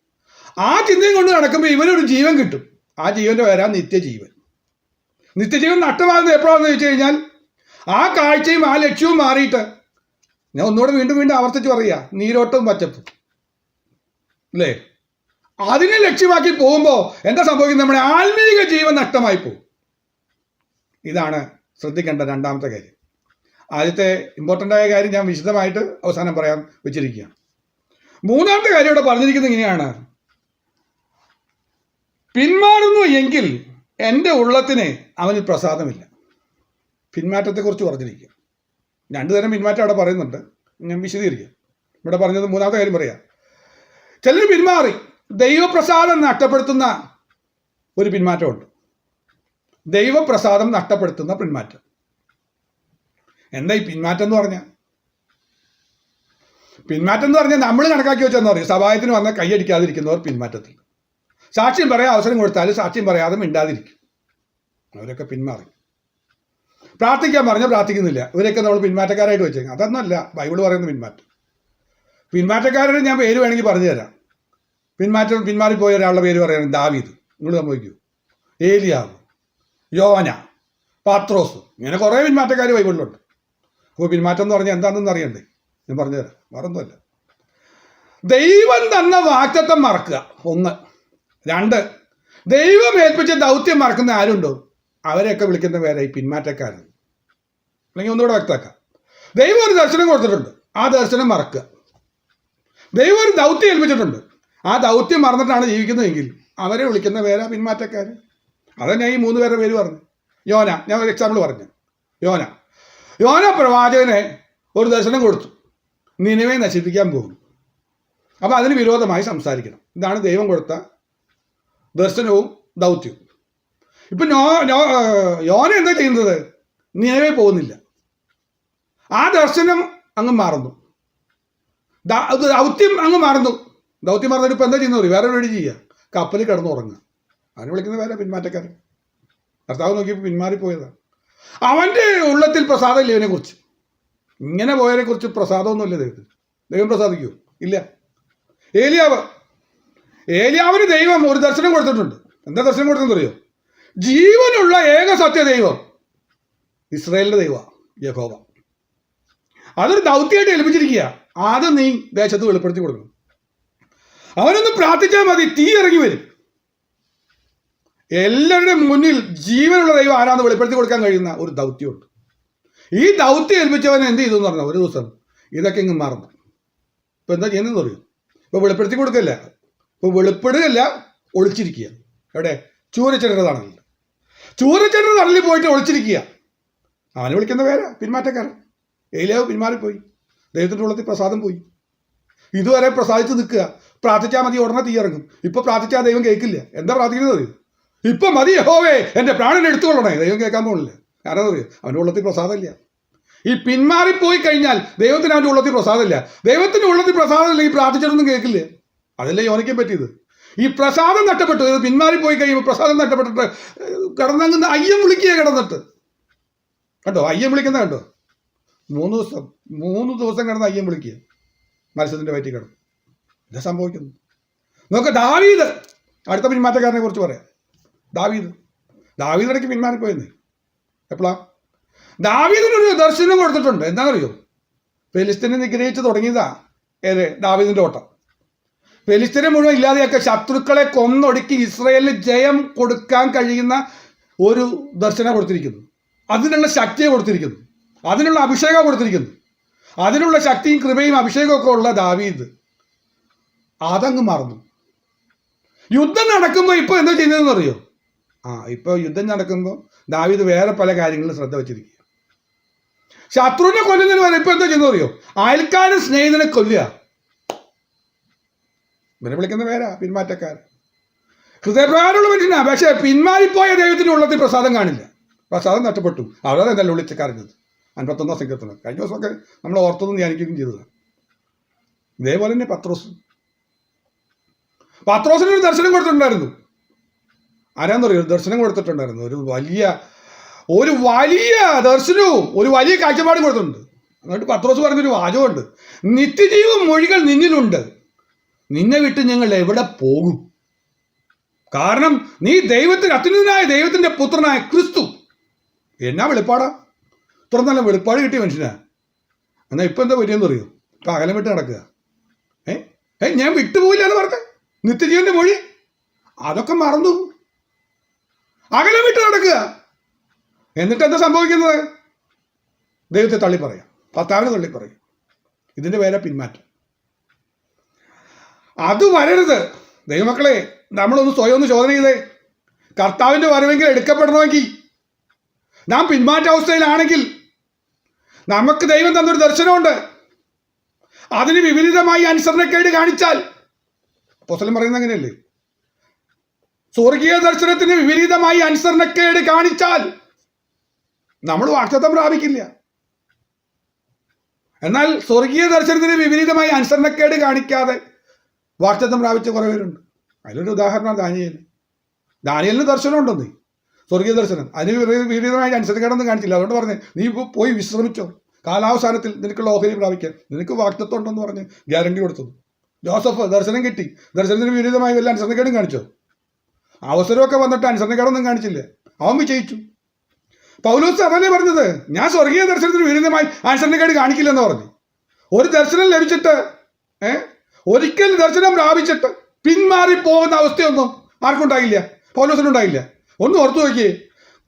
ആ ചിന്തയും കൊണ്ട് നടക്കുമ്പോൾ ഇവനൊരു ജീവൻ കിട്ടും. ആ ജീവൻ്റെ വരാൻ നിത്യജീവൻ. നിത്യജീവൻ നഷ്ടമാകുന്നത് എപ്പോഴാണെന്ന് ചോദിച്ചു കഴിഞ്ഞാൽ ആ കാഴ്ചയും ആ ലക്ഷ്യവും മാറിയിട്ട്, ഞാൻ ഒന്നുകൂടെ വീണ്ടും ആവർത്തിച്ച് പറയുക, നീരോട്ടവും പച്ചപ്പും അല്ലേ, അതിനെ ലക്ഷ്യമാക്കി പോകുമ്പോൾ എന്താ സംഭവിക്കുന്നത്? നമ്മുടെ ആത്മീക ജീവൻ നഷ്ടമായി പോകും. ഇതാണ് ശ്രദ്ധിക്കേണ്ട രണ്ടാമത്തെ കാര്യം. ആദ്യത്തെ ഇമ്പോർട്ടൻ്റായ കാര്യം ഞാൻ വിശദമായിട്ട് അവസാനം പറയാൻ വെച്ചിരിക്കുകയാണ്. മൂന്നാമത്തെ കാര്യം ഇവിടെ പറഞ്ഞിരിക്കുന്നത് ഇങ്ങനെയാണ്: പിന്മാറുന്നു എങ്കിൽ എൻ്റെ ഉള്ളത്തിന് അവന് പ്രസാദമില്ല. പിന്മാറ്റത്തെക്കുറിച്ച് പറഞ്ഞിരിക്കുക. രണ്ടു തരം പിന്മാറ്റം അവിടെ പറയുന്നുണ്ട്, ഞാൻ വിശദീകരിക്കാം. ഇവിടെ പറഞ്ഞത് മൂന്നാമത്തെ കാര്യം പറയാം. ചിലർ പിന്മാറി ദൈവപ്രസാദം നഷ്ടപ്പെടുത്തുന്ന ഒരു പിന്മാറ്റമുണ്ട്. ദൈവപ്രസാദം നഷ്ടപ്പെടുത്തുന്ന പിന്മാറ്റം. എന്താ ഈ പിന്മാറ്റം എന്ന് പറഞ്ഞാൽ? പിന്മാറ്റം എന്ന് പറഞ്ഞാൽ നമ്മൾ കണക്കാക്കി വെച്ചെന്ന് പറയും, സഭായത്തിന് വന്നാൽ കൈയടിക്കാതിരിക്കുന്നവർ പിന്മാറ്റത്തിൽ. സാക്ഷ്യം പറയാൻ അവസരം കൊടുത്താലും സാക്ഷ്യം പറയാതെ മിണ്ടാതിരിക്കും, അവരൊക്കെ പിന്മാറി. പ്രാർത്ഥിക്കാൻ പറഞ്ഞാൽ പ്രാർത്ഥിക്കുന്നില്ല, ഇവരൊക്കെ നമ്മൾ പിന്മാറ്റക്കാരായിട്ട് വെച്ചേക്കാം. അതൊന്നുമല്ല ബൈബിൾ പറയുന്ന പിന്മാറ്റം. പിന്മാറ്റക്കാരുടെ ഞാൻ പേര് വേണമെങ്കിൽ പറഞ്ഞു തരാം. പിന്മാറിപ്പോയ ഒരാളുടെ പേര് പറയാൻ ദാവീദ്, നിങ്ങൾ സംഭവിക്കൂ, ഏലിയാവ്, യോന, പാത്രോസ്, ഇങ്ങനെ കുറേ പിന്മാറ്റക്കാർ ബൈബിളിലുണ്ട്. അപ്പോൾ പിന്മാറ്റം എന്ന് പറഞ്ഞാൽ എന്താണെന്ന് അറിയണ്ടേ? ഞാൻ പറഞ്ഞുതരാം, വേറൊന്നുമല്ല. ദൈവം തന്ന വാഗ്ദത്തം മറക്കുക, ഒന്ന്. രണ്ട്, ദൈവം ഏൽപ്പിച്ച ദൗത്യം മറക്കുന്ന ആരുണ്ടോ അവരെയൊക്കെ വിളിക്കുന്ന പേരായി പിന്മാറ്റക്കാരൻ. അല്ലെങ്കിൽ ഒന്നുകൂടെ വ്യക്തമാക്കാം. ദൈവം ഒരു ദർശനം കൊടുത്തിട്ടുണ്ട്, ആ ദർശനം മറക്കുക. ദൈവം ഒരു ദൗത്യം ഏൽപ്പിച്ചിട്ടുണ്ട്, ആ ദൗത്യം മറന്നിട്ടാണ് ജീവിക്കുന്നതെങ്കിൽ അവരെ വിളിക്കുന്ന പേരാ പിന്മാറ്റക്കാർ. അതാ ഞാൻ ഈ 3 പേരുടെ പേര് പറഞ്ഞു. യോന, ഞാൻ ഒരു എക്സാമ്പിൾ പറഞ്ഞു. യോന പ്രവാചകനെ ഒരു ദർശനം കൊടുത്തു, നിനവെ നശിപ്പിക്കാൻ പോകും. അപ്പോൾ അതിന് വിരോധമായി സംസാരിക്കണം. ഇതാണ് ദൈവം കൊടുത്ത ദർശനവും ദൗത്യവും. ഇപ്പം യോന എന്താ ചെയ്യുന്നത്? നിനവെ പോകുന്നില്ല. ആ ദർശനം അങ്ങ് മാറുന്നു, ദൗത്യം അങ്ങ് മാറുന്നു. ദൗത്യം മാറുന്നിട്ട് ഇപ്പം എന്താ ചെയ്യുന്നത്? വേറെ വഴി ചെയ്യുക, കപ്പലിൽ കിടന്നുറങ്ങുക. അവനെ വിളിക്കുന്ന വേറെ പിന്മാറ്റക്കാരൻ. കർത്താവ് നോക്കിയപ്പോൾ പിന്മാറിപ്പോയതാണ്. അവൻ്റെ ഉള്ളത്തിൽ പ്രസാദമില്ല ഇവനെക്കുറിച്ച്. ഇങ്ങനെ പോയതിനെക്കുറിച്ച് പ്രസാദമൊന്നുമില്ല ദൈവത്തിന്. ദൈവം പ്രസാദിക്കുമോ? ഇല്ല. ഏലിയാവിന് ദൈവം ഒരു ദർശനം കൊടുത്തിട്ടുണ്ട്. എന്താ ദർശനം കൊടുത്തെന്ന് അറിയോ? ജീവനുള്ള ഏക സത്യ ദൈവം ഇസ്രായേലിൻ്റെ ദൈവമാണ് യഹോവ. അതൊരു ദൗത്യമായിട്ട് ഏൽപ്പിച്ചിരിക്കുക. അത് നീ ദേശത്ത് വെളിപ്പെടുത്തി കൊടുക്കണം. അവനൊന്ന് പ്രാർത്ഥിച്ചാൽ മതി, തീ ഇറങ്ങി വരും. എല്ലാവരുടെയും മുന്നിൽ ജീവനുള്ള ദൈവം ആരാന്ന് വെളിപ്പെടുത്തി കൊടുക്കാൻ കഴിയുന്ന ഒരു ദൗത്യമുണ്ട്. ഈ ദൗത്യം ഏൽപ്പിച്ചവൻ എന്ത് ചെയ്തു എന്ന് പറഞ്ഞാൽ ഒരു ദിവസം ഇതൊക്കെ ഇങ്ങ് മറന്നു. ഇപ്പം എന്താ ചെയ്യുന്നതെന്ന് പറയും? ഇപ്പോൾ വെളിപ്പെടുത്തി കൊടുക്കില്ല, ഇപ്പോൾ വെളിപ്പെടുകയല്ല, ഒളിച്ചിരിക്കുക. എവിടെ? ചൂരച്ചെടിയുടെ തണലിൽ. ചൂരച്ചെടിയുടെ തണലിൽ പോയിട്ട് ഒളിച്ചിരിക്കുക. അവനെ വിളിക്കുന്ന പേരാ പിന്മാറ്റക്കാരൻ. ഏലിയാവ് പിന്മാറിപ്പോയി. ദൈവത്തിൻ്റെ ഉള്ളത്തിൽ പ്രസാദം പോയി. ഇതുവരെ പ്രസാദിച്ച് നിൽക്കുക. പ്രാർത്ഥിച്ചാൽ മതി, ഉടനെ തീ ഇറങ്ങും. ഇപ്പോൾ പ്രാർത്ഥിച്ചാൽ ദൈവം കേൾക്കില്ല. എന്താ പ്രാർത്ഥിക്കുന്നത് അറിയും? ഇപ്പം മതി യഹോവേ, എൻ്റെ പ്രാണനെ എടുത്തുകൊള്ളണേ. ദൈവം കേൾക്കാൻ പോകണില്ല. കാരണം അറിയാം, അവൻ്റെ ഉള്ളത്തിൽ പ്രസാദമില്ല. ഈ പിന്മാറിപ്പോയി കഴിഞ്ഞാൽ ദൈവത്തിന് അവൻ്റെ ഉള്ളത്തിൽ പ്രസാദമില്ല. ദൈവത്തിൻ്റെ ഉള്ളത്തിൽ പ്രസാദമില്ല, ഈ പ്രാർത്ഥിച്ചിട്ടൊന്നും കേൾക്കില്ല. അതല്ലേ യോനിക്കാൻ പറ്റിയത്. ഈ പ്രസാദം നഷ്ടപ്പെട്ടു. ഇത് പിന്മാറിപ്പോയി കഴിയുമ്പോൾ പ്രസാദം നഷ്ടപ്പെട്ടിട്ട് കിടന്നങ്ങുന്ന അയ്യം വിളിക്കുക. കിടന്നിട്ട് കണ്ടോ അയ്യം വിളിക്കുന്ന കണ്ടോ? 3 ദിവസം കിടന്ന് അയ്യം വിളിക്കുക. മത്സ്യത്തിൻ്റെ വയറ്റിൽ കിടന്നു. ഇതാ സംഭവിക്കുന്നു. നമുക്ക് ദാവീദ്, അടുത്ത പിന്മാറ്റക്കാരനെ കുറിച്ച് പറയാം. ദാവീദിടയ്ക്ക് പിന്മാറിപ്പോയെന്നേ. എപ്പോഴാ? ദാവീദിനൊരു ദർശനം കൊടുത്തിട്ടുണ്ട്. എന്താണെന്നറിയോ? ഫെലിസ്തീനെ നിഗ്രഹിച്ച് തുടങ്ങിയതാ ദാവീദിൻ്റെ ഓട്ടം. ഫെലിസ്തീനെ മുഴുവൻ ഇല്ലാതെയൊക്കെ ശത്രുക്കളെ കൊന്നൊടുക്കി ഇസ്രയേലിന് ജയം കൊടുക്കാൻ കഴിയുന്ന ഒരു ദർശനം കൊടുത്തിരിക്കുന്നു. അതിനുള്ള ശക്തിയെ കൊടുത്തിരിക്കുന്നു. അതിനുള്ള അഭിഷേകം കൊടുത്തിരിക്കുന്നു. അതിനുള്ള ശക്തിയും കൃപയും അഭിഷേകമൊക്കെ ഉള്ള ദാവീദ് അതങ്ങ് മറന്നു. യുദ്ധം നടക്കുമ്പോൾ ഇപ്പോൾ എന്താ ചെയ്യുന്നതെന്ന് അറിയോ? ഇപ്പോൾ യുദ്ധം നടക്കുമ്പോൾ ദാവീദ് വേറെ പല കാര്യങ്ങളും ശ്രദ്ധ വെച്ചിരിക്കുക. ശത്രുവിനെ കൊല്ലുന്നതിന് വരെ ഇപ്പോൾ എന്താ ചെയ്യുന്നത് അറിയോ? അയൽക്കാരൻ സ്നേഹിതനെ കൊല്ലുക. ഇവരെ വിളിക്കുന്ന പേരാ പിന്മാറ്റക്കാരൻ. ഹൃദയപ്രകാരമുള്ള മനുഷ്യനാ. പക്ഷേ പിന്മാറിപ്പോയ ദൈവത്തിൻ്റെ ഉള്ളത്തിൽ പ്രസാദം കാണില്ല. പ്രസാദം നഷ്ടപ്പെട്ടു. അവിടെ നല്ല വിളിച്ചക്കറിഞ്ഞത് 51 സംഘത്തിന്. കഴിഞ്ഞ ദിവസമൊക്കെ നമ്മൾ ഓർത്തൊന്നും ധ്യാനിക്കുകയും ചെയ്തതാണ്. ഇതേപോലെ തന്നെ പത്രോസിനൊരു ദർശനം കൊടുത്തിട്ടുണ്ടായിരുന്നു. ആരാന്നറിയോ? ദർശനം കൊടുത്തിട്ടുണ്ടായിരുന്നു. ഒരു വലിയ ദർശനവും ഒരു വലിയ കാഴ്ചപ്പാടും കൊടുത്തിട്ടുണ്ട്. എന്നിട്ട് പത്രോസ് പറഞ്ഞൊരു വാചകമുണ്ട്: നിത്യജീവ മൊഴികൾ നിന്നിലുണ്ട്, നിന്നെ വിട്ട് ഞങ്ങൾ എവിടെ പോകും? കാരണം നീ അത്യുന്നതനായ ദൈവത്തിൻ്റെ പുത്രനായ ക്രിസ്തു. എന്നാ വെളിപ്പാടാ! ഇത്ര നല്ല വെളിപ്പാട് കിട്ടിയ മനുഷ്യനാ. എന്നാൽ ഇപ്പം എന്താ പറ്റിയെന്ന് അറിയോ? ഇപ്പം അകലം വിട്ട് നടക്കുക. ഞാൻ വിട്ടുപോയില്ല എന്ന് പറഞ്ഞ നിത്യജീവന്റെ മൊഴി അതൊക്കെ മറന്നു, അകലം വിട്ട് നടക്കുക. എന്നിട്ട് എന്താ സംഭവിക്കുന്നത്? ദൈവത്തെ തള്ളിപ്പറയാം, കർത്താവിനെ തള്ളിപ്പറയും. ഇതിൻ്റെ പേരെ പിന്മാറ്റം. അത് വരരുത്. ദൈവമക്കളെ, നമ്മളൊന്ന് സ്വയം ഒന്ന് ചോദന ചെയ്തേ. കർത്താവിൻ്റെ വരവെങ്കിൽ എടുക്കപ്പെടണമെങ്കിൽ, നാം പിന്മാറ്റാവസ്ഥയിലാണെങ്കിൽ, നമുക്ക് ദൈവം തന്നൊരു ദർശനമുണ്ട്, അതിന് വിപരീതമായി അനുസരണക്കേട് കാണിച്ചാൽ, അപ്പോസ്തലൻ പറയുന്നത് അങ്ങനെയല്ലേ? സ്വർഗീയ ദർശനത്തിന് വിപരീതമായി അനുസരണക്കേട് കാണിച്ചാൽ നമ്മൾ വാഗ്ദത്തം പ്രാപിക്കില്ല. എന്നാൽ സ്വർഗീയ ദർശനത്തിന് വിപരീതമായി അനുസരണക്കേട് കാണിക്കാതെ വാഗ്ദത്തം പ്രാപിച്ച കുറേ പേരുണ്ട്. അതിലൊരു ഉദാഹരണം ദാനിയേലിന് ദർശനം ഉണ്ടെന്നേ, സ്വർഗീയ ദർശനം. അതിന് വിപരീതമായി അനുസരണക്കേടൊന്നും കാണിച്ചില്ല. അതുകൊണ്ട് പറഞ്ഞ് നീ പോയി വിശ്രമിച്ചോ, കാലാവസാനത്തിൽ നിനക്കുള്ള ഓഹരി പ്രാപിക്കാൻ നിനക്ക് വാഗ്ദത്തം ഉണ്ടെന്ന് പറഞ്ഞ് ഗ്യാരണ്ടി കൊടുത്തത്. ജോസഫ് ദർശനം കിട്ടി, ദർശനത്തിന് വിപരീതമായി വല്ല അനുസരണക്കേടും കാണിച്ചോ? അവസരമൊക്കെ വന്നിട്ട് അനുസരണക്കേടൊന്നും കാണിച്ചില്ല, അവൻ വിജയിച്ചു. പൗലോസ് അതല്ലേ പറഞ്ഞത്, ഞാൻ സ്വർഗീയ ദർശനത്തിന് വിപരീതമായി അനുസരണക്കേട് കാണിക്കില്ലെന്ന് പറഞ്ഞു. ഒരു ദർശനം ലഭിച്ചിട്ട് ഒരിക്കൽ ദർശനം പ്രാപിച്ചിട്ട് പിന്മാറിപ്പോകുന്ന അവസ്ഥയൊന്നും ആർക്കുണ്ടായില്ല, പൗലോസിനുണ്ടായില്ല. ഒന്ന് ഓർത്തു നോക്കിയേ,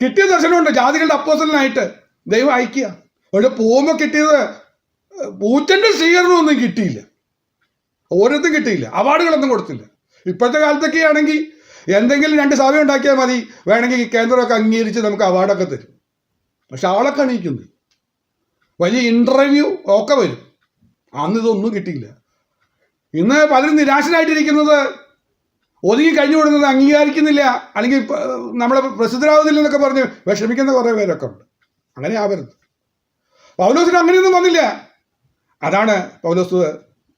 കിട്ടിയ ദർശനമുണ്ട്, ജാതികളുടെ അപ്പോസ്തലനായിട്ട് ദൈവം അയക്കുക. പക്ഷെ പോകുമ്പോൾ കിട്ടിയത് പൂച്ചൻ്റെ സ്വീകരണമൊന്നും കിട്ടിയില്ല, ഓരോരുത്തരും കിട്ടിയില്ല, അവാർഡുകളൊന്നും കൊടുത്തില്ല. ഇപ്പോഴത്തെ കാലത്തൊക്കെ ആണെങ്കിൽ എന്തെങ്കിലും 2 സഭ ഉണ്ടാക്കിയാൽ മതി, വേണമെങ്കിൽ കേന്ദ്രമൊക്കെ അംഗീകരിച്ച് നമുക്ക് അവാർഡൊക്കെ തരും. പക്ഷെ ആളൊക്കെ എണീക്കുന്നു, വലിയ ഇൻ്റർവ്യൂ ഒക്കെ വരും. അന്ന് ഇതൊന്നും കിട്ടിയില്ല. ഇന്ന് പലരും നിരാശരായിട്ടിരിക്കുന്നത്, ഒതുങ്ങി കഴിഞ്ഞു കൊടുക്കുന്നത് അംഗീകരിക്കുന്നില്ല, അല്ലെങ്കിൽ നമ്മളെ പ്രസിദ്ധരാകുന്നില്ല എന്നൊക്കെ പറഞ്ഞ് വിഷമിക്കുന്ന കുറേ പേരൊക്കെ ഉണ്ട്. അങ്ങനെ ആവരുത്. പൗലോസിന് അങ്ങനെയൊന്നും വന്നില്ല. അതാണ് പൗലോസ്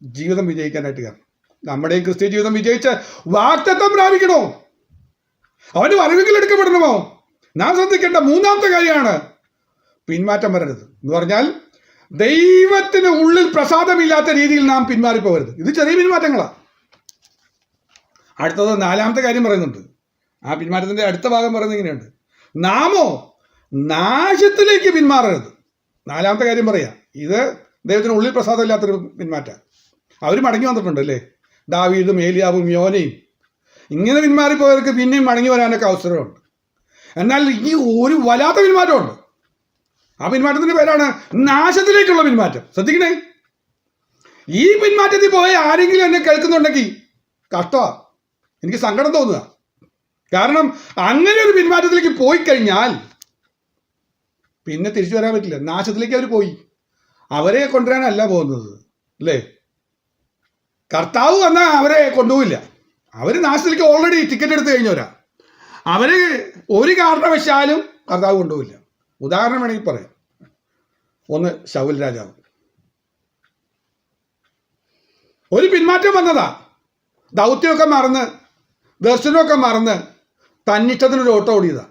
ജീവിതം വിജയിക്കാനായിട്ട് കാരണം. നമ്മുടെയും ക്രിസ്ത്യ ജീവിതം വിജയിച്ച് വാഗ്ദത്തം പ്രാപിക്കണോ, അവന് വരവെങ്കിൽ എടുക്കപ്പെടണമോ, നാം ശ്രദ്ധിക്കേണ്ട മൂന്നാമത്തെ കാര്യമാണ് പിന്മാറ്റം വരരുത്. എന്ന് പറഞ്ഞാൽ ദൈവത്തിന് ഉള്ളിൽ പ്രസാദമില്ലാത്ത രീതിയിൽ നാം പിന്മാറിപ്പോകരുത്. ഇത് ചെറിയ പിന്മാറ്റങ്ങളാണ്. അടുത്തത് നാലാമത്തെ കാര്യം പറയുന്നുണ്ട്. ആ പിന്മാറ്റത്തിൻ്റെ അടുത്ത ഭാഗം പറയുന്നത് ഇങ്ങനെയുണ്ട്: നാമോ നാശത്തിലേക്ക് പിന്മാറരുത്. നാലാമത്തെ കാര്യം പറയാം. ഇത് ദൈവത്തിന് ഉള്ളിൽ പ്രസാദമില്ലാത്തൊരു പിന്മാറ്റം. അവർ മടങ്ങി വന്നിട്ടുണ്ട് അല്ലേ, ദാവീദും ഏലിയാവും യോനയും. ഇങ്ങനെ പിന്മാറിപ്പോയവർക്ക് പിന്നെയും മടങ്ങി വരാനൊക്കെ അവസരമുണ്ട്. എന്നാൽ ഈ ഒരു വല്ലാത്ത പിന്മാറ്റമുണ്ട്. ആ പിന്മാറ്റത്തിൻ്റെ പേരാണ് നാശത്തിലേക്കുള്ള പിന്മാറ്റം. ശ്രദ്ധിക്കണേ, ഈ പിന്മാറ്റത്തിൽ പോയ ആരെങ്കിലും എന്നെ കേൾക്കുന്നുണ്ടെങ്കിൽ കഷ്ടമാണ്, എനിക്ക് സങ്കടം തോന്നുക. കാരണം അങ്ങനെ ഒരു പിന്മാറ്റത്തിലേക്ക് പോയി കഴിഞ്ഞാൽ പിന്നെ തിരിച്ചു വരാൻ പറ്റില്ല. നാശത്തിലേക്ക് അവർ പോയി. അവരെ കൊണ്ടുവരാനല്ല പോകുന്നത് അല്ലേ. കർത്താവ് വന്നാൽ അവരെ കൊണ്ടുപോയില്ല. അവർ നാശത്തിലേക്ക് ഓൾറെഡി ടിക്കറ്റ് എടുത്തു കഴിഞ്ഞവരാ. അവർ ഒരു കാരണവശാലും കർത്താവ് കൊണ്ടുപോയില്ല. ഉദാഹരണം വേണമെങ്കിൽ പറയാം. ഒന്ന് ശൗൽ രാജാവ്. ഒരു പിന്മാറ്റം വന്നതാ. ദൗത്യമൊക്കെ മറന്ന്, ദർശനമൊക്കെ മറന്ന് തന്നിഷ്ടത്തിനൊരു ഓട്ടം ഓടിയതാ.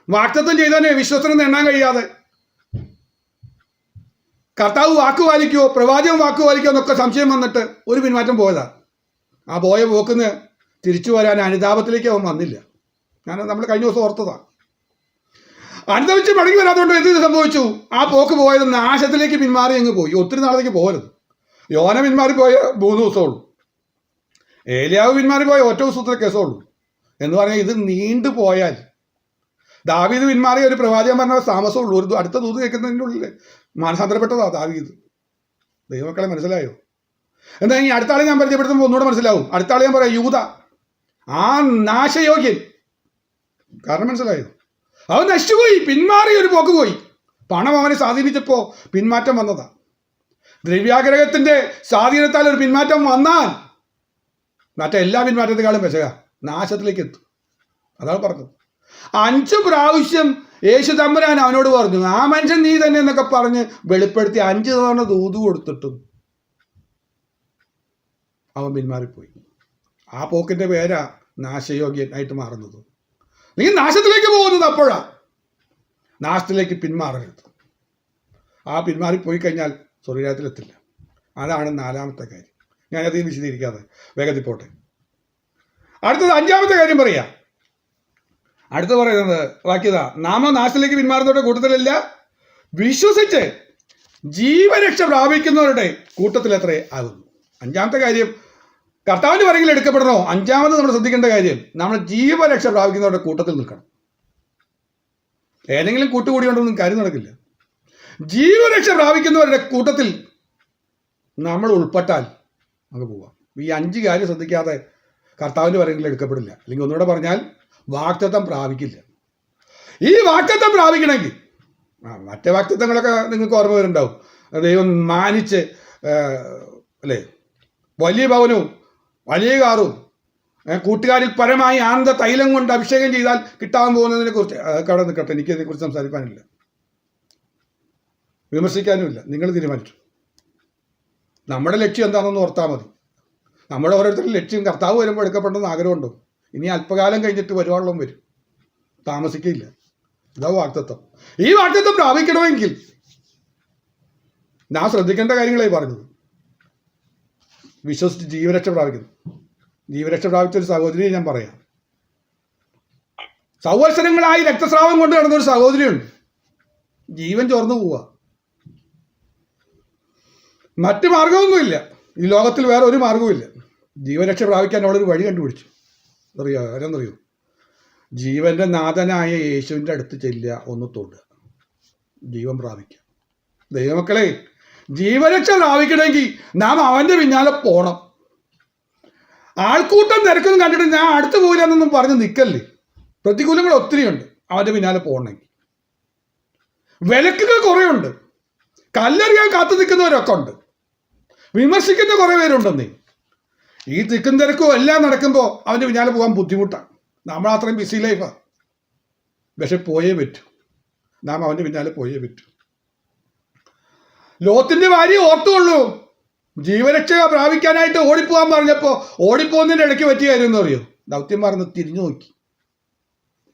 വാഗ്ദത്തം ചെയ്തവനെ വിശ്വസനം എണ്ണാൻ കഴിയാതെ, കർത്താവ് വാക്ക് പാലിക്കുമോ, പ്രവാചകൻ വാക്ക് പാലിക്കുമോ എന്നൊക്കെ സംശയം വന്നിട്ട് ഒരു പിന്മാറ്റം പോയതാ. ആ പോയ പോക്കിന് തിരിച്ചു വരാൻ അനുതാപത്തിലേക്ക് അവൻ വന്നില്ല. നമ്മൾ കഴിഞ്ഞ ദിവസം ഓർത്തതാണ്. അനുദവിച്ച് മടങ്ങി വരാത്തതുകൊണ്ട് എന്ത് സംഭവിച്ചു? ആ പോക്ക് പോയത് നാശത്തിലേക്ക് പിന്മാറി അങ്ങ് പോയി. ഒത്തിരി നാളത്തേക്ക് പോകരുത്. യോന പിന്മാറിപ്പോയ 3 ദിവസമുള്ളൂ. ഏലിയാവ് പിന്മാറിപ്പോയ ഒറ്റ ദിവസത്തെ കേസുള്ളൂ. എന്ന് പറഞ്ഞാൽ ഇത് നീണ്ടു പോയാൽ, ദാവീദ് പിന്മാറിയ ഒരു പ്രവാചകൻ പറഞ്ഞ താമസമുള്ളൂ. ഒരു അടുത്ത ദൂത് കേൾക്കുന്നതിൻ്റെ ഉള്ളിൽ മാനസാന്തരപ്പെട്ടതാ ദാവീദ്. ദൈവമക്കളെ മനസ്സിലായോ? എന്താ ഈ അടുത്ത ആളെ ഞാൻ പരിചയപ്പെടുത്തുമ്പോൾ ഒന്നുകൂടെ മനസ്സിലാവും. അടുത്ത ആളെ ഞാൻ പറയാം, യൂദ, ആ നാശയോഗ്യൻ. കാരണം മനസ്സിലായോ? അവൻ നശിച്ചുപോയി, പിന്മാറി ഒരു പോക്ക് പോയി. പണം അവനെ സ്വാധീനിച്ചപ്പോൾ പിന്മാറ്റം വന്നതാ. ദ്രവ്യാഗ്രഹത്തിന്റെ സ്വാധീനത്താൽ ഒരു പിന്മാറ്റം വന്നാൽ മറ്റെല്ലാ പിന്മാറ്റത്തെക്കാളും പെശക നാശത്തിലേക്ക് എത്തും. അതാണ് പറഞ്ഞത്. 5 പ്രാവശ്യം യേശു തമ്പുരാൻ അവനോട് പറഞ്ഞു, ആ മനുഷ്യൻ നീ തന്നെ എന്നൊക്കെ പറഞ്ഞ് വെളിപ്പെടുത്തി 5 തവണ ദൂത് കൊടുത്തിട്ടും അവൻ പിന്മാറിപ്പോയി. ആ പോക്കിന്റെ പേരാ നാശയോഗ്യൻ ആയിട്ട് മാറുന്നത്. നീ നാശത്തിലേക്ക് പോകുന്നത് അപ്പോഴാ. നാശത്തിലേക്ക് പിന്മാറരുത്. ആ പിന്മാറിപ്പോയി കഴിഞ്ഞാൽ സ്വർഗ്ഗരാജ്യത്തിലെത്തില്ല. അതാണ് നാലാമത്തെ കാര്യം. ഞാനധികം വിശദീകരിക്കാതെ വേഗത്തിൽ പോട്ടെ. അടുത്തത് 5ാമത്തെ കാര്യം പറയാം. അടുത്ത് പറയുന്നത് വാക്യത: നാമ നാശത്തിലേക്ക് പിന്മാറുന്നവരുടെ കൂട്ടത്തിലല്ല, വിശ്വസിച്ച് ജീവരക്ഷ പ്രാപിക്കുന്നവരുടെ കൂട്ടത്തിലത്രേ ആകുന്നു. 5ാമത്തെ കാര്യം കർത്താവിൻ്റെ വരങ്ങളിൽ എടുക്കപ്പെടണോ. 5ാമത് നമ്മൾ ശ്രദ്ധിക്കേണ്ട കാര്യം, നമ്മൾ ജീവരക്ഷ പ്രാപിക്കുന്നവരുടെ കൂട്ടത്തിൽ നിൽക്കണം. ഏതെങ്കിലും കൂട്ടുകൂടിയോണ്ടൊന്നും കാര്യം നടക്കില്ല. ജീവരക്ഷ പ്രാപിക്കുന്നവരുടെ കൂട്ടത്തിൽ നമ്മൾ ഉൾപ്പെട്ടാൽ നമുക്ക് പോവാം. ഈ 5 കാര്യം ശ്രദ്ധിക്കാതെ കർത്താവിൻ്റെ വരങ്ങളിൽ എടുക്കപ്പെടില്ല. അല്ലെങ്കിൽ ഒന്നുകൂടെ പറഞ്ഞാൽ വാഗ്ദത്തം പ്രാപിക്കില്ല. ഈ വാഗ്ദത്തം പ്രാപിക്കണമെങ്കിൽ മറ്റേ വാഗ്ദത്തങ്ങളൊക്കെ നിങ്ങൾക്ക് ഓർമ്മ വരുന്നുണ്ടാവും. ദൈവം മാനിച്ച് അല്ലേ, വലിയ ഭവനവും വലിയ കാറും കൂട്ടുകാരിൽ പരമായി ആനന്ദ തൈലം കൊണ്ട് അഭിഷേകം ചെയ്താൽ കിട്ടാൻ പോകുന്നതിനെ കുറിച്ച് അതൊക്കെ അവിടെ നിൽക്കട്ടെ. എനിക്കതിനെക്കുറിച്ച് സംസാരിക്കാനില്ല, വിമർശിക്കാനുമില്ല. നിങ്ങൾ തീരുമാനിച്ചു. നമ്മുടെ ലക്ഷ്യം എന്താണെന്ന് ഓർത്താൽ മതി. നമ്മുടെ ഓരോരുത്തരുടെ ലക്ഷ്യം കർത്താവ് വരുമ്പോൾ എടുക്കപ്പെടുന്ന ആഗ്രഹമുണ്ടോ? ഇനി അല്പകാലം കഴിഞ്ഞിട്ട് വരുവാനുള്ള വരും, താമസിക്കില്ല. ഇതാ വാഗ്ദത്തം. ഈ വാഗ്ദത്തം പ്രാപിക്കണമെങ്കിൽ ഞാൻ ശ്രദ്ധിക്കേണ്ട കാര്യങ്ങളായി പറഞ്ഞത്. വിശ്വസിച്ച് ജീവരക്ഷ പ്രാപിക്കുന്നു. ജീവരക്ഷ പ്രാപിച്ച ഒരു സഹോദരിയെ ഞാൻ പറയാം. സംവത്സരങ്ങളായി രക്തസ്രാവം കൊണ്ട് നടന്നൊരു സഹോദരിയുണ്ട്. ജീവൻ ചോർന്നു പോവുക. മറ്റു മാർഗമൊന്നുമില്ല. ഈ ലോകത്തിൽ വേറെ ഒരു മാർഗവുമില്ല. ജീവരക്ഷ പ്രാപിക്കാൻ അവളൊരു വഴി കണ്ടുപിടിച്ചു. അറിയോ? ആരെന്നറിയോ? ജീവന്റെ നാഥനായ യേശുവിൻ്റെ അടുത്ത് ചെല്ലുക, ഒന്ന് തൊടുക, ജീവൻ പ്രാപിക്കുക. ദൈവമക്കളെ, ജീവരക്ഷ പ്രാപിക്കണമെങ്കിൽ നാം അവൻ്റെ പിന്നാലെ പോകണം. ആൾക്കൂട്ടം തിരക്കൊന്നും കണ്ടിട്ട് ഞാൻ അടുത്ത് പോയില്ല എന്നൊന്നും പറഞ്ഞ് നിൽക്കല്ലേ. പ്രതികൂലങ്ങൾ ഒത്തിരിയുണ്ട് അവൻ്റെ പിന്നാലെ പോകണമെങ്കിൽ. വിലക്കുകൾ കുറേ ഉണ്ട്, കല്ലെറിയാൻ കാത്തു നിൽക്കുന്നവരൊക്കെ ഉണ്ട്, വിമർശിക്കുന്ന കുറേ പേരുണ്ടെന്നേ. ഈ തിക്കും തിരക്കും എല്ലാം നടക്കുമ്പോൾ അവൻ്റെ പിന്നാലെ പോകാൻ ബുദ്ധിമുട്ടാണ്. നമ്മൾ അത്രയും ബിസി ലൈഫാണ്. പക്ഷെ പോയേ പറ്റൂ, നാം അവൻ്റെ പിന്നാലെ പോയേ പറ്റൂ. ലോത്തിന്റെ ഭാര്യ ഓർത്തുകൊള്ളൂ, ജീവരക്ഷ പ്രാപിക്കാനായിട്ട് ഓടിപ്പോകാൻ പറഞ്ഞപ്പോൾ ഓടിപ്പോകുന്നതിൻ്റെ ഇടയ്ക്ക് പറ്റിയ കാര്യം എന്ന് അറിയോ? ദൗത്യന്മാർന്ന്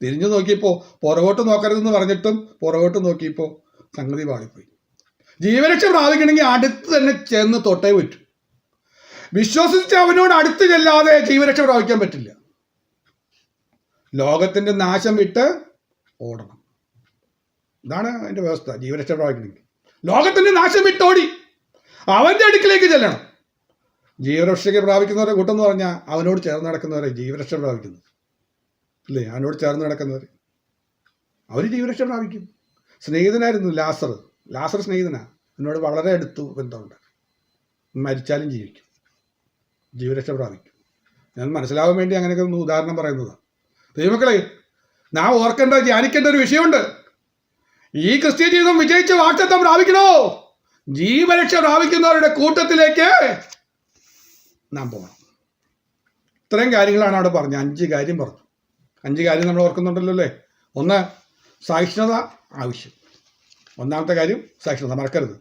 തിരിഞ്ഞു നോക്കിയപ്പോൾ പുറകോട്ട് നോക്കരുതെന്ന് പറഞ്ഞിട്ടും പുറകോട്ട് നോക്കിയപ്പോൾ സംഗതി പാളിപ്പോയി. ജീവരക്ഷ പ്രാപിക്കണമെങ്കിൽ അടുത്ത് തന്നെ ചെന്ന് തൊട്ടേ പറ്റൂ. വിശ്വസിച്ച് അവനോട് അടുത്ത് ചെല്ലാതെ ജീവരക്ഷ പ്രാപിക്കാൻ പറ്റില്ല. ലോകത്തിന്റെ നാശം വിട്ട് ഓടണം. ഇതാണ് അതിൻ്റെ വ്യവസ്ഥ. ജീവരക്ഷ പ്രാപിക്കണമെങ്കിൽ ലോകത്തിന്റെ നാശം വിട്ടോടി അവൻ്റെ അടുക്കിലേക്ക് ചെല്ലണം. ജീവരക്ഷയ്ക്ക് പ്രാപിക്കുന്നവരെ കൂട്ടം എന്ന് പറഞ്ഞാൽ അവനോട് ചേർന്ന് നടക്കുന്നവരെ ജീവരക്ഷ പ്രാപിക്കുന്നത് അല്ലേ? അവനോട് ചേർന്ന് നടക്കുന്നവർ അവർ ജീവരക്ഷ പ്രാപിക്കും. സ്നേഹിതനായിരുന്നു ലാസർ സ്നേഹിതനാണ്. എന്നോട് വളരെ അടുത്തു ബന്ധമുണ്ട്. മരിച്ചാലും ജീവിക്കും, ജീവരക്ഷ പ്രാപിക്കും. ഞാൻ മനസ്സിലാവാൻ വേണ്ടി അങ്ങനെയൊക്കെ ഒന്ന് ഉദാഹരണം പറയുന്നതാണ്. ദൈവമക്കളെ, നാം ഓർക്കേണ്ട ധ്യാനിക്കേണ്ട ഒരു വിഷയമുണ്ട്. ഈ ക്രിസ്ത്യ ജീവിതം വിജയിച്ച വാഗ്ദത്തം പ്രാപിക്കണോ? ജീവരക്ഷ പ്രാപിക്കുന്നവരുടെ കൂട്ടത്തിലേക്ക് നാം പോകണം. ഇത്രയും കാര്യങ്ങളാണ് അവിടെ പറഞ്ഞത്. 5 കാര്യം പറഞ്ഞു. 5 കാര്യം നമ്മൾ ഓർക്കുന്നുണ്ടല്ലോ അല്ലേ? ഒന്ന്, സഹിഷ്ണുത ആവശ്യം. ഒന്നാമത്തെ കാര്യം സഹിഷ്ണുത, മറക്കരുത്.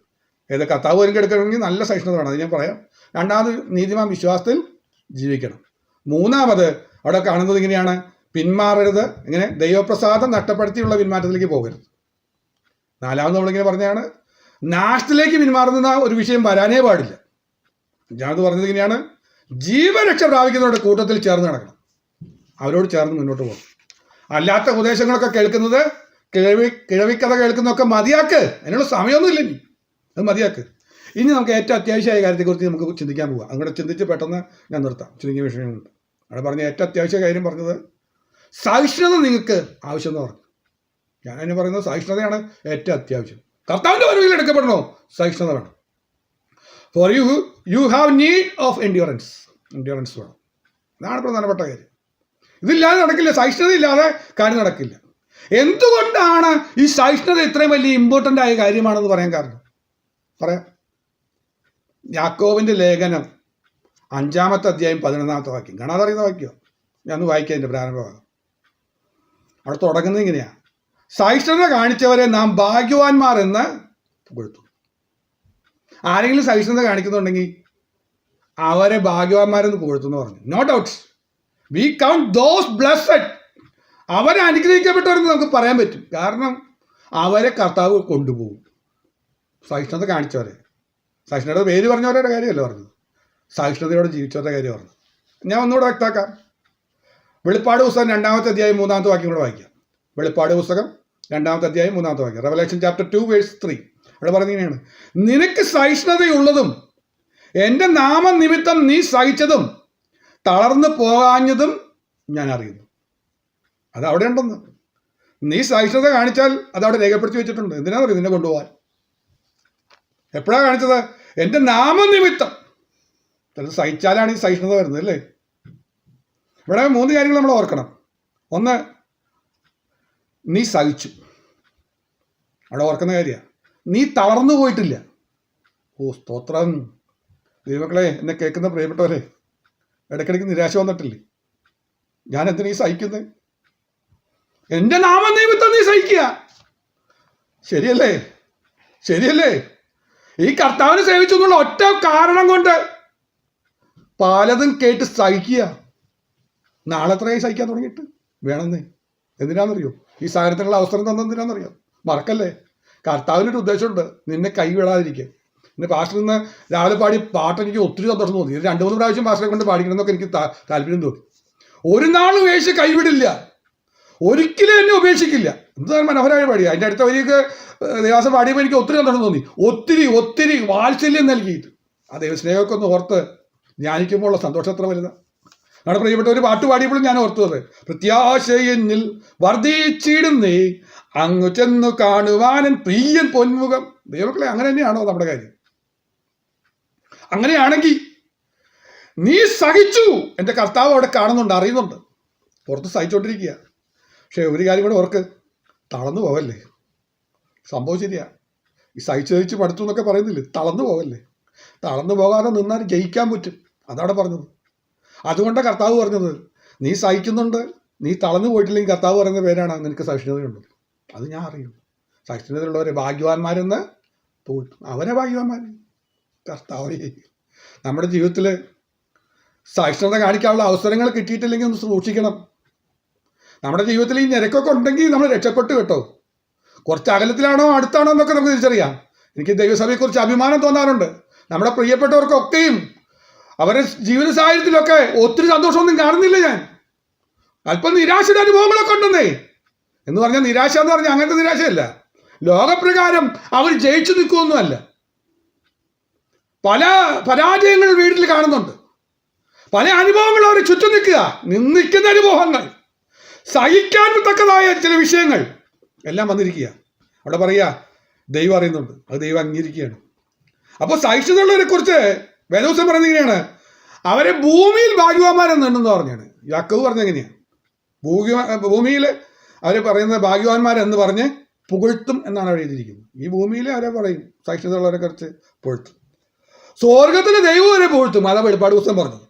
ഏത് കർത്താവ് വരും എടുക്കണമെങ്കിൽ നല്ല സഹിഷ്ണുത വേണം, അത് ഞാൻ പറയാം. രണ്ടാമത്, നീതിമാൻ വിശ്വാസത്തിൽ ജീവിക്കണം. മൂന്നാമത് അവിടെ കാണുന്നത് ഇങ്ങനെയാണ്, പിന്മാറരുത്. ഇങ്ങനെ ദൈവപ്രസാദം നഷ്ടപ്പെടുത്തിയുള്ള പിന്മാറ്റത്തിലേക്ക് പോകരുത്. നാലാമത് നമ്മളിങ്ങനെ പറഞ്ഞാണ്, നാശത്തിലേക്ക് പിന്മാറുന്ന ഒരു വിഷയം വരാനേ പാടില്ല. അഞ്ചാമത് പറഞ്ഞത് ഇങ്ങനെയാണ്, ജീവരക്ഷ പ്രാപിക്കുന്നവരുടെ കൂട്ടത്തിൽ ചേർന്ന് നടക്കണം, അവരോട് ചേർന്ന് മുന്നോട്ട് പോകണം. അല്ലാത്ത ഉപദേശങ്ങളൊക്കെ കേൾക്കുന്നത്, കിഴവിക്കഥ കേൾക്കുന്നതൊക്കെ മതിയാക്ക്. അതിനുള്ള സമയമൊന്നുമില്ല, ഇനി അത് മതിയാക്ക്. ഇനി നമുക്ക് ഏറ്റവും അത്യാവശ്യമായ കാര്യത്തെക്കുറിച്ച് നമുക്ക് ചിന്തിക്കാൻ പോകാം. അങ്ങോട്ട് ചിന്തിച്ച് പെട്ടെന്ന് ഞാൻ നിർത്താം. ചുരുങ്ങിയ വിഷയങ്ങളുണ്ട്. അവിടെ പറഞ്ഞ ഏറ്റവും അത്യാവശ്യ കാര്യം പറഞ്ഞത് സഹിഷ്ണുത നിങ്ങൾക്ക് ആവശ്യമെന്ന് പറഞ്ഞു. ഞാനതിന് പറയുന്നത് സഹിഷ്ണുതയാണ് ഏറ്റവും അത്യാവശ്യം. കർത്താവിൻ്റെ വരവിൽ എടുക്കപ്പെടണോ? സഹിഷ്ണുത വേണം. For you have need of endurance വേണം. ഇതാണ് പ്രധാനപ്പെട്ട കാര്യം. ഇതില്ലാതെ നടക്കില്ല. സഹിഷ്ണുത ഇല്ലാതെ കാര്യം നടക്കില്ല. എന്തുകൊണ്ടാണ് ഈ സഹിഷ്ണുത ഇത്രയും വലിയ ഇമ്പോർട്ടൻ്റ് ആയ കാര്യമാണെന്ന് പറയാൻ കാരണം? പറയാം. യാക്കോബിൻ്റെ ലേഖനം 5-ാമത്തെ അധ്യായം 11-ാമത്തെ വാക്യം. കാണാതറിയുന്ന വാക്യം ഞാൻ ഒന്ന് വായിക്കാം. എൻ്റെ പ്രാരംഭഭാഗം അവിടെ തുടങ്ങുന്നത് ഇങ്ങനെയാണ്, സഹിഷ്ണുത കാണിച്ചവരെ നാം ഭാഗ്യവാന്മാർ എന്ന് പുകഴ്ത്തും. ആരെങ്കിലും സഹിഷ്ണുത കാണിക്കുന്നുണ്ടെങ്കിൽ അവരെ ഭാഗ്യവാന്മാരെന്ന് പുകഴ്ത്തുമെന്ന് പറഞ്ഞു. No doubts, we count those blessed. അവരെ അനുഗ്രഹിക്കപ്പെട്ടവരെന്ന് നമുക്ക് പറയാൻ പറ്റും. കാരണം അവരെ കർത്താവ് കൊണ്ടുപോകും. സഹിഷ്ണുത കാണിച്ചവരെ, സഹിഷ്ണുതയുടെ പേര് പറഞ്ഞവരുടെ കാര്യമല്ല പറഞ്ഞത്, സഹിഷ്ണുതയോടെ ജീവിച്ചവരുടെ കാര്യം പറഞ്ഞത്. ഞാൻ ഒന്നുകൂടെ വ്യക്തമാക്കാം. വെളിപ്പാട് പുസ്തകം 2-ാമത്തെ അധ്യായം 3-ാമത്തെ വാക്യം കൂടെ വായിക്കാം. വെളിപ്പാട് പുസ്തകം 2-ാമത്തെ അധ്യായം 3-ാമത്തെ വാക്യം. Revelation chapter 2 verse 3. അവിടെ പറഞ്ഞിങ്ങനെയാണ്, നിനക്ക് സഹിഷ്ണുതയുള്ളതും എൻ്റെ നാമനിമിത്തം നീ സഹിച്ചതും തളർന്നു പോകാഞ്ഞതും ഞാൻ അറിയുന്നു. അത് അവിടെ ഉണ്ടെന്ന്. നീ സഹിഷ്ണുത കാണിച്ചാൽ അതവിടെ രേഖപ്പെടുത്തി വെച്ചിട്ടുണ്ട്. എന്തിനാണെന്ന് അറിയും? നിന്നെ കൊണ്ടുപോകാൻ. എപ്പോഴാണ് കാണിച്ചത്? എൻ്റെ നാമനിമിത്തം. ചിലത് സഹിച്ചാലാണ് ഈ സഹിഷ്ണുത വരുന്നത് അല്ലേ? ഇവിടെ 3 കാര്യങ്ങൾ നമ്മൾ ഓർക്കണം. ഒന്ന്, നീ സഹിച്ചു. അവിടെ ഓർക്കുന്ന കാര്യമാണ്. നീ തളർന്നു പോയിട്ടില്ല. ഓ സ്തോത്രം. ദൈവമക്കളെ, എന്നെ കേൾക്കുന്ന പ്രിയപ്പെട്ടവരെ, ഇടയ്ക്കിടയ്ക്ക് നിരാശ വന്നിട്ടില്ലേ? ഞാൻ എന്തിനാ ഈ സഹിക്കുന്നത്? എൻ്റെ നാമനിമിത്തം നീ സഹിക്കുക. ശരിയല്ലേ? ഈ കർത്താവിനെ സേവിച്ചു എന്നുള്ള ഒറ്റ കാരണം കൊണ്ട് പലതും കേട്ട് സഹിക്കുക. നാളെ എത്രയായി സഹിക്കാൻ തുടങ്ങിയിട്ട്? വേണമെന്നേ. എന്തിനാണെന്നറിയോ? ഈ സാഹചര്യത്തിനുള്ള അവസരം തന്നെന്തിനാണെന്നറിയോ? മറക്കല്ലേ, കർത്താവിനൊരു ഉദ്ദേശമുണ്ട്, നിന്നെ കൈവിടാതിരിക്കുക. പിന്നെ പാസ്റ്റർ നിന്ന് രാവിലെ പാടി പാട്ട് എനിക്ക് ഒത്തിരി സന്തോഷം തോന്നി. 2-3 പ്രാവശ്യം പാസ്റ്ററെ കൊണ്ട് പാടിക്കണമെന്നൊക്കെ എനിക്ക് താല്പര്യം തോന്നി. ഒരു നാളും ഉപേക്ഷിച്ച് കൈവിടില്ല, ഒരിക്കലും എന്നെ ഉപേക്ഷിക്കില്ല. എന്താണ് മനോഹരമായ പാടി. അതിൻ്റെ അടുത്ത വരിയൊക്കെ ദേവാസം പാടിയപ്പോൾ എനിക്ക് ഒത്തിരി സന്തോഷം തോന്നി. ഒത്തിരി വാത്സല്യം നൽകിയിട്ട് ആ ദൈവസ്നേഹമൊക്കെ ഒന്ന് ഓർത്ത് ധ്യാനിക്കുമ്പോൾ ഉള്ള സന്തോഷം എത്ര വലുതാണ്. നമ്മുടെ പ്രിയപ്പെട്ട ഒരു പാട്ട് പാടിയപ്പോഴും ഞാൻ ഓർത്തത്, പ്രത്യാശയെന്നിൽ വർദ്ധിച്ചിടുന്നേ അങ്ങ് ചെന്നു കാണുവാനൻ പ്രിയൻ പൊന്മുഖം. ദൈവമക്കളെ, അങ്ങനെ തന്നെയാണോ നമ്മുടെ കാര്യം? അങ്ങനെയാണെങ്കിൽ നീ സഹിച്ചു. എൻ്റെ കർത്താവ് അവിടെ കാണുന്നുണ്ട്, അറിയുന്നുണ്ട്, പുറത്ത് സഹിച്ചുകൊണ്ടിരിക്കുക. പക്ഷേ ഒരു കാര്യം കൂടെ ഓർക്ക്, തളർന്നു പോവല്ലേ. സംഭവം ശരിയാ. ഈ സഹിച്ച് പഠിത്തു എന്നൊക്കെ പറയുന്നില്ലേ, തളർന്നു പോകല്ലേ. തളർന്നു പോകാതെ നിന്നാൽ ജയിക്കാൻ പറ്റും, അതാണ് പറഞ്ഞത്. അതുകൊണ്ടാണ് കർത്താവ് പറഞ്ഞത്, നീ സഹിക്കുന്നുണ്ട്, നീ തളർന്നു പോയിട്ടില്ലെങ്കിൽ കർത്താവ് പറയുന്ന പേരാണ് നിനക്ക് സഹിഷ്ണുതയുണ്ട്. അത് ഞാൻ അറിയുന്നു. സഹിഷ്ണുതയുള്ളവരെ ഭാഗ്യവാന്മാരെന്ന് പോയിട്ടു, അവരെ ഭാഗ്യവാന്മാർ. കർത്താവ് നമ്മുടെ ജീവിതത്തിൽ സഹിഷ്ണുത കാണിക്കാനുള്ള അവസരങ്ങൾ കിട്ടിയിട്ടില്ലെങ്കിൽ ഒന്ന് സൂക്ഷിക്കണം. നമ്മുടെ ജീവിതത്തിൽ ഈ നിരക്കൊക്കെ ഉണ്ടെങ്കിൽ നമ്മൾ രക്ഷപ്പെട്ടു കേട്ടോ. കുറച്ച് അകലത്തിലാണോ അടുത്താണോ എന്നൊക്കെ നമുക്ക് തിരിച്ചറിയാം. എനിക്ക് ദൈവസഭയെക്കുറിച്ച് അഭിമാനം തോന്നാറുണ്ട്. നമ്മുടെ പ്രിയപ്പെട്ടവർക്കൊക്കെയും അവരുടെ ജീവിത സാഹചര്യത്തിലൊക്കെ ഒത്തിരി സന്തോഷമൊന്നും കാണുന്നില്ല ഞാൻ. അല്പം നിരാശയുടെ അനുഭവങ്ങളൊക്കെ ഉണ്ടെന്നേ. എന്ന് പറഞ്ഞാൽ നിരാശ എന്ന് പറഞ്ഞാൽ അങ്ങനത്തെ നിരാശയല്ല, ലോകപ്രകാരം അവർ ജയിച്ചു നിൽക്കുമൊന്നുമല്ല. പല പരാജയങ്ങൾ വീട്ടിൽ കാണുന്നുണ്ട്, പല അനുഭവങ്ങൾ അവർ ചുറ്റും നിൽക്കുന്ന അനുഭവങ്ങൾ, സഹിക്കാൻ തക്കതായ ചില വിഷയങ്ങൾ എല്ലാം വന്നിരിക്കുക. അവിടെ പറയുക ദൈവം അറിയുന്നുണ്ട്, അത് ദൈവം അംഗീകരിക്കുകയാണ്. അപ്പോൾ സഹിഷ്ണുതയുള്ളവരെ കുറിച്ച് വേദോസം പറയുന്നത് ഇങ്ങനെയാണ്, അവരെ ഭൂമിയിൽ ഭാഗ്യവാന്മാരെന്നുണ്ടെന്ന് പറഞ്ഞാണ്. യാക്കോബ് പറഞ്ഞെങ്ങനെയാണ്, ഭൂമിയിൽ അവരെ പറയുന്നത് ഭാഗ്യവാന്മാരെന്ന് പറഞ്ഞ് പുകഴ്ത്തും എന്നാണ് അവിടെ എഴുതിയിരിക്കുന്നത്. ഈ ഭൂമിയിൽ അവരെ പറയും സഹിഷ്ണുതയുള്ളവരെ കുറിച്ച് പുകഴ്ത്തും. സ്വർഗത്തിലെ ദൈവം വരെ പുകഴ്ത്തും, അതാ വെളിപ്പാട് പുസ്തകം പറഞ്ഞത്.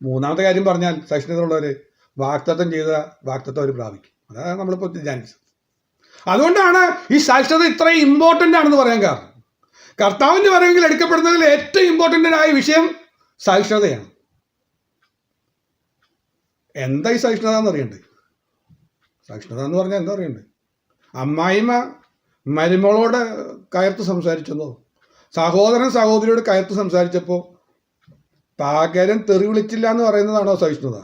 മൂന്നാമത്തെ കാര്യം പറഞ്ഞാൽ സഹിഷ്ണുതയുള്ളവരെ വാഗ്ദത്തം ചെയ്ത വാഗ്ദത്തം അവർ പ്രാപിക്കും. അതാണ് നമ്മളിപ്പോൾ ധ്യാനിച്ചത്. അതുകൊണ്ടാണ് ഈ സഹിഷ്ണുത ഇത്രയും ഇമ്പോർട്ടൻ്റ് ആണെന്ന് പറയാൻ കാരണം. കർത്താവിൻ്റെ വരവെങ്കിൽ എടുക്കപ്പെടുന്നതിൽ ഏറ്റവും ഇമ്പോർട്ടൻ്റായ വിഷയം സഹിഷ്ണുതയാണ്. എന്താ ഈ സഹിഷ്ണുത എന്ന് അറിയണ്ടേ? സഹിഷ്ണുത എന്ന് പറഞ്ഞാൽ എന്താ അറിയണ്ടേ? അമ്മായിമ്മ മരുമകളോട് കയർത്ത് സംസാരിച്ചെന്നോ, സഹോദരൻ സഹോദരിയോട് കയർത്ത് സംസാരിച്ചപ്പോൾ പകരം തെറി വിളിച്ചില്ല എന്ന് പറയുന്നതാണോ സഹിഷ്ണുത?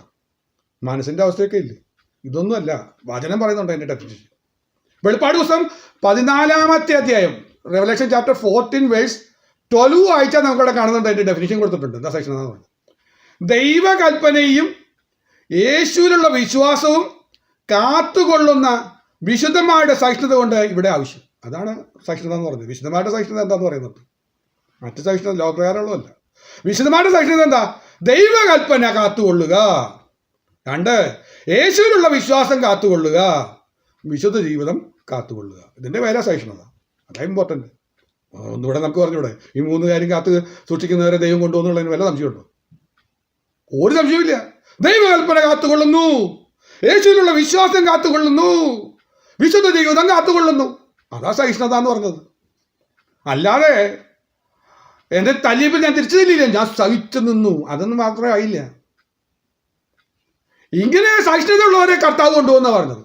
മനസ്സിൻ്റെ അവസ്ഥയൊക്കെ ഇല്ലേ? ഇതൊന്നുമല്ല, വചനം പറയുന്നുണ്ട് അതിൻ്റെ ഡെഫിനിഷൻ. വെളിപ്പാട് പുസ്തകം 14-ാമത്തെ അധ്യായം, റെവലേഷൻ ചാപ്റ്റർ 14 വേഴ്സ് 12 വായിച്ചാൽ നമുക്കവിടെ കാണുന്നുണ്ട്, അതിൻ്റെ ഡെഫിനിഷൻ കൊടുത്തിട്ടുണ്ട്. എന്താ സഹിഷ്ണുത എന്ന് പറയുന്നത്? ദൈവകൽപ്പനയും യേശുവിലുള്ള വിശ്വാസവും കാത്തുകൊള്ളുന്ന വിശുദ്ധമായുടെ സഹിഷ്ണുത കൊണ്ട് ഇവിടെ ആവശ്യം. അതാണ് സഹിഷ്ണുത എന്ന് പറയുന്നത്. വിശുദ്ധമായുടെ സഹിഷ്ണുത എന്താന്ന് പറയുന്നത്? മറ്റു സഹിഷ്ണുത ലോകപ്രകാരമുള്ളതല്ല. വിശുദ്ധമായുടെ സഹിഷ്ണുത എന്താ? ദൈവകൽപ്പന കാത്തുകൊള്ളുക, രണ്ട് യേശുവിലുള്ള വിശ്വാസം കാത്തുകൊള്ളുക, വിശുദ്ധ ജീവിതം കാത്തുകൊള്ളുക. ഇതിൻ്റെ പേരാ സഹിഷ്ണുത. അതാ ഇമ്പോർട്ടൻറ്റ്. ഒന്നുകൂടെ നമുക്ക് പറഞ്ഞൂടെ, ഈ 3 കാര്യം കാത്ത് സൂക്ഷിക്കുന്നവരെ ദൈവം കൊണ്ടുപോകുന്നുള്ളതിന് വല്ല സംശയമുണ്ടോ? ഒരു സംശയമില്ല. ദൈവകൽപ്പന കാത്തുകൊള്ളുന്നു, യേശുവിലുള്ള വിശ്വാസം കാത്തുകൊള്ളുന്നു, വിശുദ്ധ ജീവിതം കാത്തുകൊള്ളുന്നു. അതാ സഹിഷ്ണുത എന്ന് പറഞ്ഞത്. അല്ലാതെ എൻ്റെ തല്ലിയപ്പോൾ ഞാൻ തിരിച്ചു തല്ലിയില്ല, ഞാൻ സഹിച്ചു നിന്നു, അതൊന്നും മാത്രമേ ആയില്ല. ഇങ്ങനെ സഹിഷ്ണുതയുള്ളവരെ കർത്താവ് കൊണ്ടുപോകുന്ന പറഞ്ഞത്.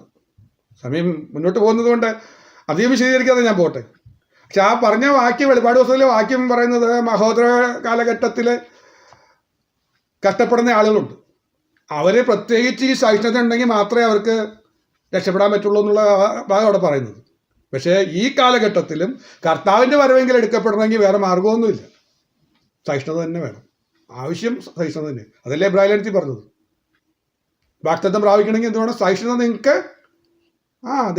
സമയം മുന്നോട്ട് പോകുന്നത് കൊണ്ട് അധികം വിശദീകരിക്കാതെ ഞാൻ പോട്ടെ. പക്ഷെ ആ പറഞ്ഞ വാക്യം, വെളിപ്പാട് പുസ്തകത്തിലെ വാക്യം പറയുന്നത് മഹോദര കാലഘട്ടത്തിൽ കഷ്ടപ്പെടുന്ന ആളുകളുണ്ട്. അവരെ പ്രത്യേകിച്ച് ഈ സഹിഷ്ണുത ഉണ്ടെങ്കിൽ മാത്രമേ അവർക്ക് രക്ഷപ്പെടാൻ പറ്റുള്ളൂ എന്നുള്ള ഭാഗം അവിടെ പറയുന്നത്. പക്ഷേ ഈ കാലഘട്ടത്തിലും കർത്താവിൻ്റെ വരവെങ്കിൽ എടുക്കപ്പെടണമെങ്കിൽ വേറെ മാർഗമൊന്നുമില്ല, സഹിഷ്ണുത തന്നെ വേണം. ആവശ്യം സഹിഷ്ണുത തന്നെ. അതല്ലേ എബ്രായത്തിൽ പറഞ്ഞത്, വാക്തത്വം പ്രാപിക്കണമെങ്കിൽ എന്ത് വേണം? സഹിഷ്ണുത. നിങ്ങൾക്ക്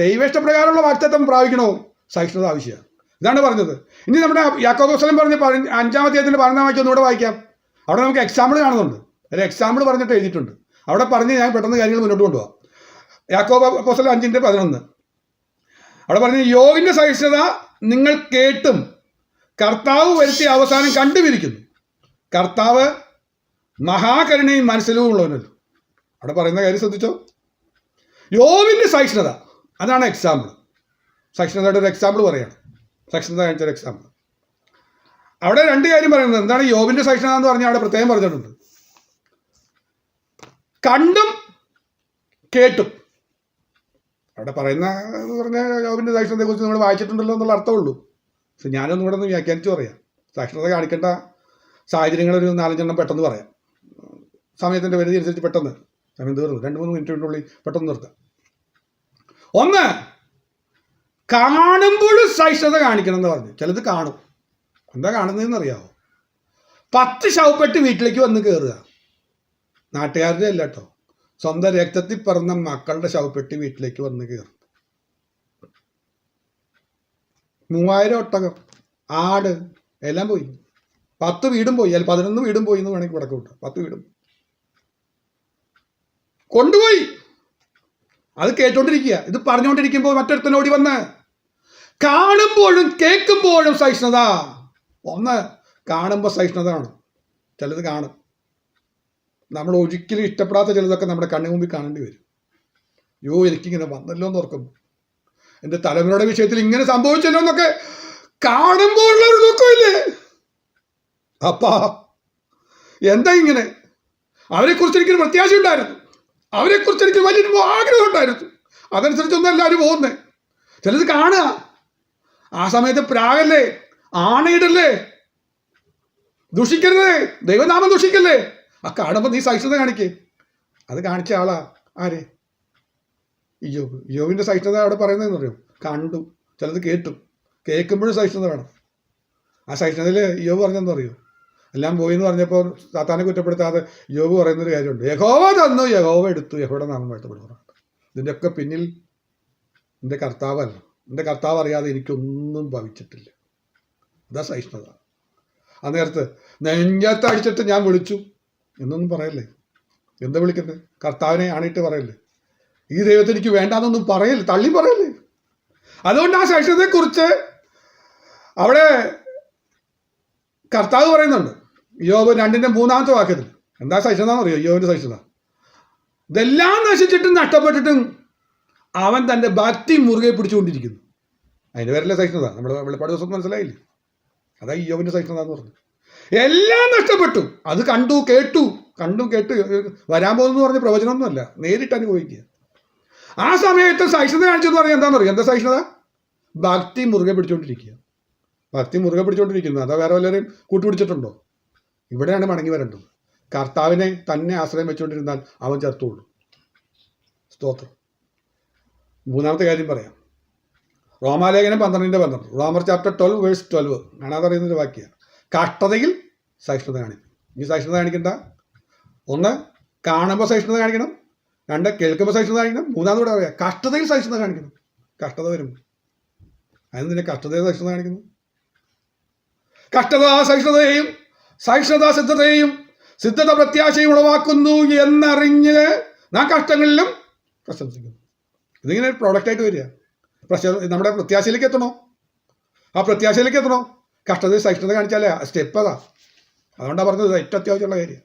ദൈവേഷ്ടപ്രകാരമുള്ള വാക്തത്വം പ്രാപിക്കണോ? സഹിഷ്ണുത ആവശ്യമാണ്. ഇതാണ് പറഞ്ഞത്. ഇനി നമ്മുടെ യാക്കോബ് പുസ്തകം പറഞ്ഞ് 5-ാം അധ്യായത്തിൻ്റെ 12-ാം വാക്യം ഒന്നുകൂടെ വായിക്കാം. അവിടെ നമുക്ക് എക്സാമ്പിൾ കാണുന്നുണ്ട്. ഒരു എക്സാമ്പിൾ പറഞ്ഞിട്ട് എഴുതിയിട്ടുണ്ട്. അവിടെ പറഞ്ഞ് ഞാൻ പെട്ടെന്ന് കാര്യങ്ങൾ മുന്നോട്ട് കൊണ്ടുപോകാം. യാക്കോബ് പുസ്തകം 5:11 അവിടെ പറഞ്ഞ്, യോബിൻ്റെ സഹിഷ്ണുത നിങ്ങൾ കേട്ടും കർത്താവ് വരുത്തിയ അവസാനം കണ്ടുപിരിക്കുന്നു. കർത്താവ് മഹാകരുണയും മനസ്സിലും ഉള്ളവനല്ലോ. അവിടെ പറയുന്ന കാര്യം ശ്രദ്ധിച്ചോ. യോബിൻ്റെ സഹിഷ്ണുത, അതാണ് എക്സാമ്പിൾ. സഹിഷ്ണുതയുടെ ഒരു എക്സാമ്പിൾ പറയാണ്. സഹിഷ്ണുത കാണിച്ചൊരു എക്സാമ്പിൾ. അവിടെ 2 കാര്യം പറയുന്നത്. എന്താണ് യോബിൻ്റെ സഹിഷ്ണുത എന്ന് പറഞ്ഞാൽ അവിടെ പ്രത്യേകം പറഞ്ഞിട്ടുണ്ട്. കണ്ടും കേട്ടും. അവിടെ പറയുന്ന എന്ന് പറഞ്ഞാൽ യോബിൻ്റെ സഹിഷ്ണുതയെക്കുറിച്ച് നിങ്ങൾ വായിച്ചിട്ടുണ്ടല്ലോ എന്നുള്ള അർത്ഥമുള്ളൂ. പക്ഷെ ഞാനൊന്നും ഇവിടെ നിന്ന് വ്യാഖ്യാനിച്ച് പറയാം. സഹിഷ്ണുത കാണിക്കേണ്ട സാഹചര്യങ്ങളൊരു 4-5 പെട്ടെന്ന് പറയാം. സമയത്തിൻ്റെ പരിധി അനുസരിച്ച് പെട്ടെന്ന് സമയം തീർന്നു, 2-3 മിനിറ്റിനുള്ളിൽ പെട്ടെന്ന് നിർത്താം. 1, കാണുമ്പോഴും സഹിഷ്ണുത കാണിക്കണം എന്ന് പറഞ്ഞു. ചിലത് കാണും. എന്താ കാണുന്നതെന്ന് അറിയാമോ? 10 ശവപ്പെട്ട് വീട്ടിലേക്ക് വന്ന് കയറുക. നാട്ടുകാരുടെ അല്ല കേട്ടോ, സ്വന്തം രക്തത്തിൽ പിറന്ന മക്കളുടെ ശവപ്പെട്ടി വീട്ടിലേക്ക് വന്ന് കയറും. 3000 ഒട്ടകം, ആട് എല്ലാം പോയി. 10 വീടും പോയി, അല്ല 11 വീടും പോയി എന്ന് വേണമെങ്കിൽ കിടക്കും കേട്ടോ. 10 വീടും കൊണ്ടുപോയി. അത് കേട്ടോണ്ടിരിക്കുക. ഇത് പറഞ്ഞുകൊണ്ടിരിക്കുമ്പോൾ മറ്റൊരുത്തനോടി വന്ന് കാണുമ്പോഴും കേൾക്കുമ്പോഴും സഹിഷ്ണുത. ഒന്ന്, കാണുമ്പോൾ സഹിഷ്ണുതയാണ്. ചിലത് കാണും, നമ്മൾ ഒരിക്കലും ഇഷ്ടപ്പെടാത്ത ചിലതൊക്കെ നമ്മുടെ കണ്ണു മുമ്പിൽ കാണേണ്ടി വരും. എനിക്കിങ്ങനെ വന്നല്ലോ എന്ന് ഓർക്കുമ്പോൾ, എൻ്റെ തലമുറയുടെ വിഷയത്തിൽ ഇങ്ങനെ സംഭവിച്ചല്ലോ എന്നൊക്കെ കാണുമ്പോഴുള്ളൊരു ദുഃഖമില്ലേ? അപ്പാ എന്താ ഇങ്ങനെ? അവരെക്കുറിച്ച് എനിക്കൊരു പ്രത്യാശ ഉണ്ടായിരുന്നു, അവരെക്കുറിച്ച് എനിക്ക് വലിയൊരു ആഗ്രഹം ഉണ്ടായിരുന്നു. അതനുസരിച്ചൊന്നും എല്ലാവരും പോകുന്നേ. ചിലത് കാണുക, ആ സമയത്ത് പ്രാഗല്ലേ, ആണയിടല്ലേ, ദുഷിക്കരുതേ, ദൈവനാമം ദുഷിക്കല്ലേ. ആ കാണുമ്പോൾ നീ സഹിഷ്ണുത കാണിക്കേ. അത് കാണിച്ച ആളാ ആര്? യോബിൻ്റെ സഹിഷ്ണുത അവിടെ പറയുന്നതെന്ന് പറയും. കണ്ടു, ചിലത് കേട്ടു, കേൾക്കുമ്പോഴും സഹിഷ്ണുത വേണം. ആ സഹിഷ്ണുതയിൽ യോബ് പറഞ്ഞെന്ന് പറയൂ, എല്ലാം പോയി എന്ന് പറഞ്ഞപ്പോൾ സാത്താനെ കുറ്റപ്പെടുത്താതെ യോബ് പറയുന്നൊരു കാര്യമുണ്ട്, യഹോവ തന്നു, യഹോവ എടുത്തു, യഹോവയുടെ നാമം വാഴ്ത്തപ്പെടുന്നു. ഇതിൻ്റെയൊക്കെ പിന്നിൽ എൻ്റെ കർത്താവല്ല, എൻ്റെ കർത്താവ് അറിയാതെ എനിക്കൊന്നും ഭവിച്ചിട്ടില്ല. അതാ സഹിഷ്ണുത. ആ നേരത്ത് നെഞ്ചത്ത് അടിച്ചിട്ട് ഞാൻ വിളിച്ചു എന്നൊന്നും പറയല്ലേ. എന്താ വിളിക്കുന്നത്? കർത്താവിനെ ആണിട്ട് പറയല്ലേ. ഈ ദൈവത്തിന് എനിക്ക് വേണ്ടാന്നൊന്നും പറയല്ലേ, തള്ളി പറയല്ലേ. അതുകൊണ്ട് ആ സഹിഷ്ണുതയെക്കുറിച്ച് അവിടെ കർത്താവ് പറയുന്നുണ്ട്. യോബ് 2:3 വാക്യത്തിൽ എന്താ സഹിഷ്ണുത എന്നറിയോ? യോബിൻ്റെ സഹിഷ്ണുത, ഇതെല്ലാം നശിച്ചിട്ടും നഷ്ടപ്പെട്ടിട്ടും അവൻ തൻ്റെ ഭക്തി മുറുകെ പിടിച്ചുകൊണ്ടിരിക്കുന്നു. അതിൻ്റെ പേരല്ലേ സഹിഷ്ണുത. നമ്മുടെ വെളിപ്പാട് ദിവസം മനസ്സിലായില്ലേ? അതാ യോബിൻ്റെ സഹിഷ്ണുത എന്ന് പറഞ്ഞു. എല്ലാം നഷ്ടപ്പെട്ടു, അത് കണ്ടു കേട്ടു വരാൻ പോകുന്നു പറഞ്ഞ പ്രവചനമൊന്നുമല്ല, നേരിട്ട് അനുഭവിക്കുക. ആ സമയത്ത് സഹിഷ്ണുത കാണിച്ചെന്ന് പറഞ്ഞാൽ എന്താണെന്ന് അറിയാം? എന്താ സഹിഷ്ണുത? ഭക്തി മുറുകെ പിടിച്ചുകൊണ്ടിരിക്കുക. ഭക്തി മുറുകെ പിടിച്ചുകൊണ്ടിരിക്കുന്നു. അതാ വേറെ വല്ലവരെയും കൂട്ടുപിടിച്ചിട്ടുണ്ടോ? ഇവിടെയാണ് മടങ്ങി വരേണ്ടത്. കർത്താവിനെ തന്നെ ആശ്രയം വെച്ചുകൊണ്ടിരുന്നാൽ അവൻ ചേർത്തുള്ളൂ. സ്തോത്രം. 3-ാമത്തെ കാര്യം പറയാം. റോമാലേഖനം 12:12, റോമർ ചാപ്റ്റർ 12:12 കാണാതെ അറിയുന്നൊരു വാക്യാണ്. കഷ്ടതയിൽ സഹിഷ്ണുത കാണിക്കും. ഈ സഹിഷ്ണുത കാണിക്കണ്ട. 1, കാണുമ്പോൾ സഹിഷ്ണുത കാണിക്കണം. 2, കേൾക്കുമ്പോൾ സഹിഷ്ണുത കാണിക്കണം. 3-ാമത് കൂടെ പറയാം, കഷ്ടതയിൽ സഹിഷ്ണുത കാണിക്കണം. കഷ്ടത വരുമ്പോൾ അതിന് നിന്നെ കഷ്ടതയിൽ സഹിഷ്ണുത കാണിക്കുന്നു. കഷ്ടത സഹിഷ്ണുതയെയും, സഹിഷ്ണുത സിദ്ധതയെയും, സിദ്ധത പ്രത്യാശയും ഉളവാക്കുന്നു എന്നറിഞ്ഞ് നാം കഷ്ടങ്ങളിലും പ്രശംസിക്കുന്നു. ഇതിങ്ങനെ പ്രോഡക്റ്റായിട്ട് വരിക. നമ്മുടെ പ്രത്യാശയിലേക്ക് എത്തണോ? ആ പ്രത്യാശയിലേക്ക് എത്തണോ? കഷ്ടതയിൽ സഹിഷ്ണുത കാണിച്ചാലേ സ്റ്റെപ്പ് അതാ. അതുകൊണ്ടാണ് പറഞ്ഞത് ഏറ്റവും അത്യാവശ്യമുള്ള കാര്യം.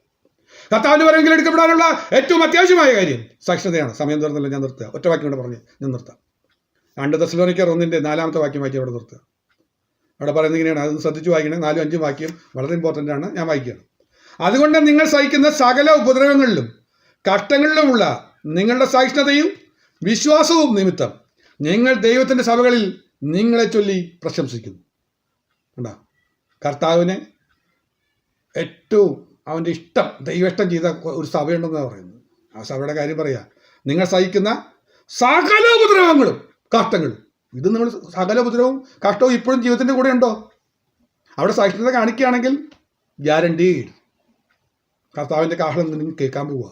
കർത്താവിൻ്റെ വരവെങ്കിൽ എടുക്കപ്പെടാനുള്ള ഏറ്റവും അത്യാവശ്യമായ കാര്യം സഹിഷ്ണുതയാണ്. സമയം തീർന്നില്ല, ഞാൻ നിർത്തുക. ഒറ്റ വാക്യം കൂടെ പറഞ്ഞ് ഞാൻ നിർത്താം. 2 തെസ്സലോനിക്കർ 1:4 വാക്യം വായിച്ച് അവിടെ നിർത്തുക. അവിടെ പറയുന്നത് ഇങ്ങനെയാണ്, അത് ശ്രദ്ധിച്ച് വായിക്കണേ. 4-5 വാക്യം വളരെ ഇമ്പോർട്ടൻ്റ് ആണ്, ഞാൻ വായിക്കുകയാണ്. അതുകൊണ്ട് നിങ്ങൾ സഹിക്കുന്ന സകല ഉപദ്രവങ്ങളിലും കഷ്ടങ്ങളിലുമുള്ള നിങ്ങളുടെ സഹിഷ്ണുതയും വിശ്വാസവും നിമിത്തം നിങ്ങൾ ദൈവത്തിൻ്റെ സഭകളിൽ നിങ്ങളെ ചൊല്ലി പ്രശംസിക്കുന്നു. കണ്ടോ? കർത്താവിനെ ഏറ്റവും അവൻ്റെ ഇഷ്ടം, ദൈവഷ്ടം ചെയ്ത ഒരു സഭയുണ്ടെന്നാണ് പറയുന്നത്. ആ സഭയുടെ കാര്യം പറയാം. നിങ്ങൾ സഹിക്കുന്ന സകല ഉപദ്രവങ്ങളും കഷ്ടങ്ങളും. ഇത് നമ്മൾ സകല ഉപദ്രവവും കഷ്ടവും ഇപ്പോഴും ജീവിതത്തിൻ്റെ കൂടെ ഉണ്ടോ? അവിടെ സഹിഷ്ണുത കാണിക്കുകയാണെങ്കിൽ ഗ്യാരണ്ടി കർത്താവിൻ്റെ കാഹളം നിങ്ങൾ കേൾക്കാൻ പോവുക.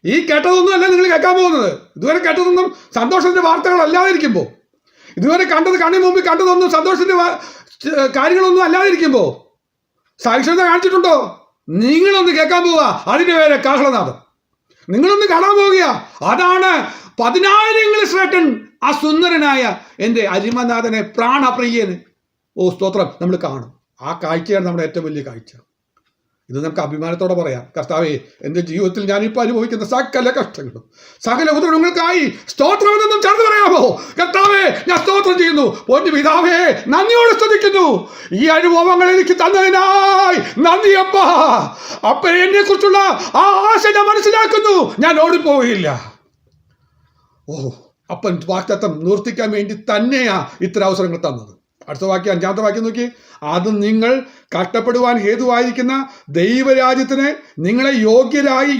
ഈ കേട്ടതൊന്നും അല്ല നിങ്ങൾ കേൾക്കാൻ പോകുന്നത്. ഇതുവരെ കേട്ടതൊന്നും സന്തോഷത്തിൻ്റെ വാർത്തകളല്ലാതിരിക്കുമ്പോൾ, ഇതുവരെ കണ്ടത് കണ്ണിന് മുമ്പിൽ കണ്ടതൊന്നും സന്തോഷത്തിൻ്റെ കാര്യങ്ങളൊന്നും അല്ലാതിരിക്കുമ്പോൾ സഹിഷ്ണുത കാണിച്ചിട്ടുണ്ടോ? നിങ്ങളൊന്ന് കേൾക്കാൻ പോവുക. അതിൻ്റെ പേരെ കാഹളനാഥം. നിങ്ങളൊന്ന് കാണാൻ പോവുക. അതാണ് 10,000 ശ്രേഷ്ഠൻ, ആ സുന്ദരനായ എൻ്റെ അരിമനാഥനെ, പ്രാണപ്രിയന്. ഓ സ്തോത്രം. നമ്മൾ കാണും. ആ കാഴ്ചയാണ് നമ്മുടെ ഏറ്റവും വലിയ കാഴ്ച. ഇത് നമുക്ക് അഭിമാനത്തോടെ പറയാം. കർത്താവേ, എൻ്റെ ജീവിതത്തിൽ ഞാനിപ്പോൾ അനുഭവിക്കുന്ന സകല കഷ്ടങ്ങളും സകല ഉപദ്രവങ്ങൾക്കായി സ്തോത്രമെന്നൊന്നും ചേർന്ന് പറയാമോ? കർത്താവേ, ഞാൻ സ്തോത്രം ചെയ്യുന്നു. പൊന്നു പിതാവേ, നന്ദിയോടെ സ്തുതിക്കുന്നു. ഈ അനുഭവങ്ങൾ എനിക്ക് തന്നതിനായി നന്ദിയപ്പാ. അപ്പം എന്നെക്കുറിച്ചുള്ള ആ ആശ ഞാൻ മനസ്സിലാക്കുന്നു. ഞാൻ ഓടിപ്പോവുകയില്ല. ഓ, അപ്പൻ വാക്തത്വം നിവർത്തിക്കാൻ വേണ്ടി തന്നെയാ ഇത്തരം അവസരങ്ങൾ തന്നത്. അടുത്ത വാക്യം, 5-ാമത്തെ വാക്യം നോക്കി. അത് നിങ്ങൾ കഷ്ടപ്പെടുവാൻ ഹേതുവായിരിക്കുന്ന ദൈവരാജ്യത്തിന് നിങ്ങളെ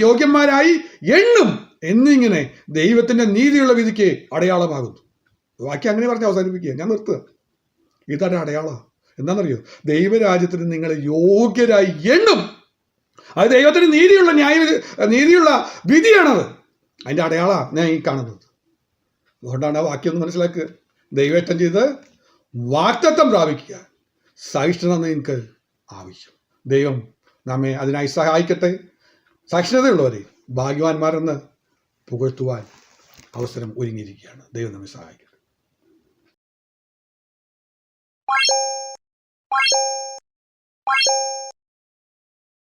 യോഗ്യന്മാരായി എണ്ണും എന്നിങ്ങനെ ദൈവത്തിൻ്റെ നീതിയുള്ള വിധിക്ക് അടയാളമാകുന്നു. വാക്യം അങ്ങനെ പറഞ്ഞ് അവസാനിപ്പിക്കുക. ഞാൻ നിർത്തുക. ഇതാണ് അടയാളം. എന്താണെന്നറിയോ? ദൈവരാജ്യത്തിന് നിങ്ങളെ യോഗ്യരായി എണ്ണും. അത് ദൈവത്തിന് നീതിയുള്ള വിധിയാണത്. അതിൻ്റെ അടയാളമാണ് ഞാൻ ഈ കാണുന്നത്. അതുകൊണ്ടാണ് ആ വാക്യം ഒന്ന് മനസ്സിലാക്കുക. ദൈവേഷ്ടം ചെയ്ത് വാക്തത്വം പ്രാപിക്കുക. സഹിഷ്ണുത നിങ്ങൾക്ക് ആവശ്യം. ദൈവം നമ്മെ അതിനായി സഹായിക്കട്ടെ. സഹിഷ്ണുതയുള്ളവരെ ഭാഗ്യവാന്മാരെന്ന് പുകഴ്ത്തുവാൻ അവസരം ഒരുങ്ങിയിരിക്കുകയാണ്. ദൈവം നമ്മെ സഹായിക്കും.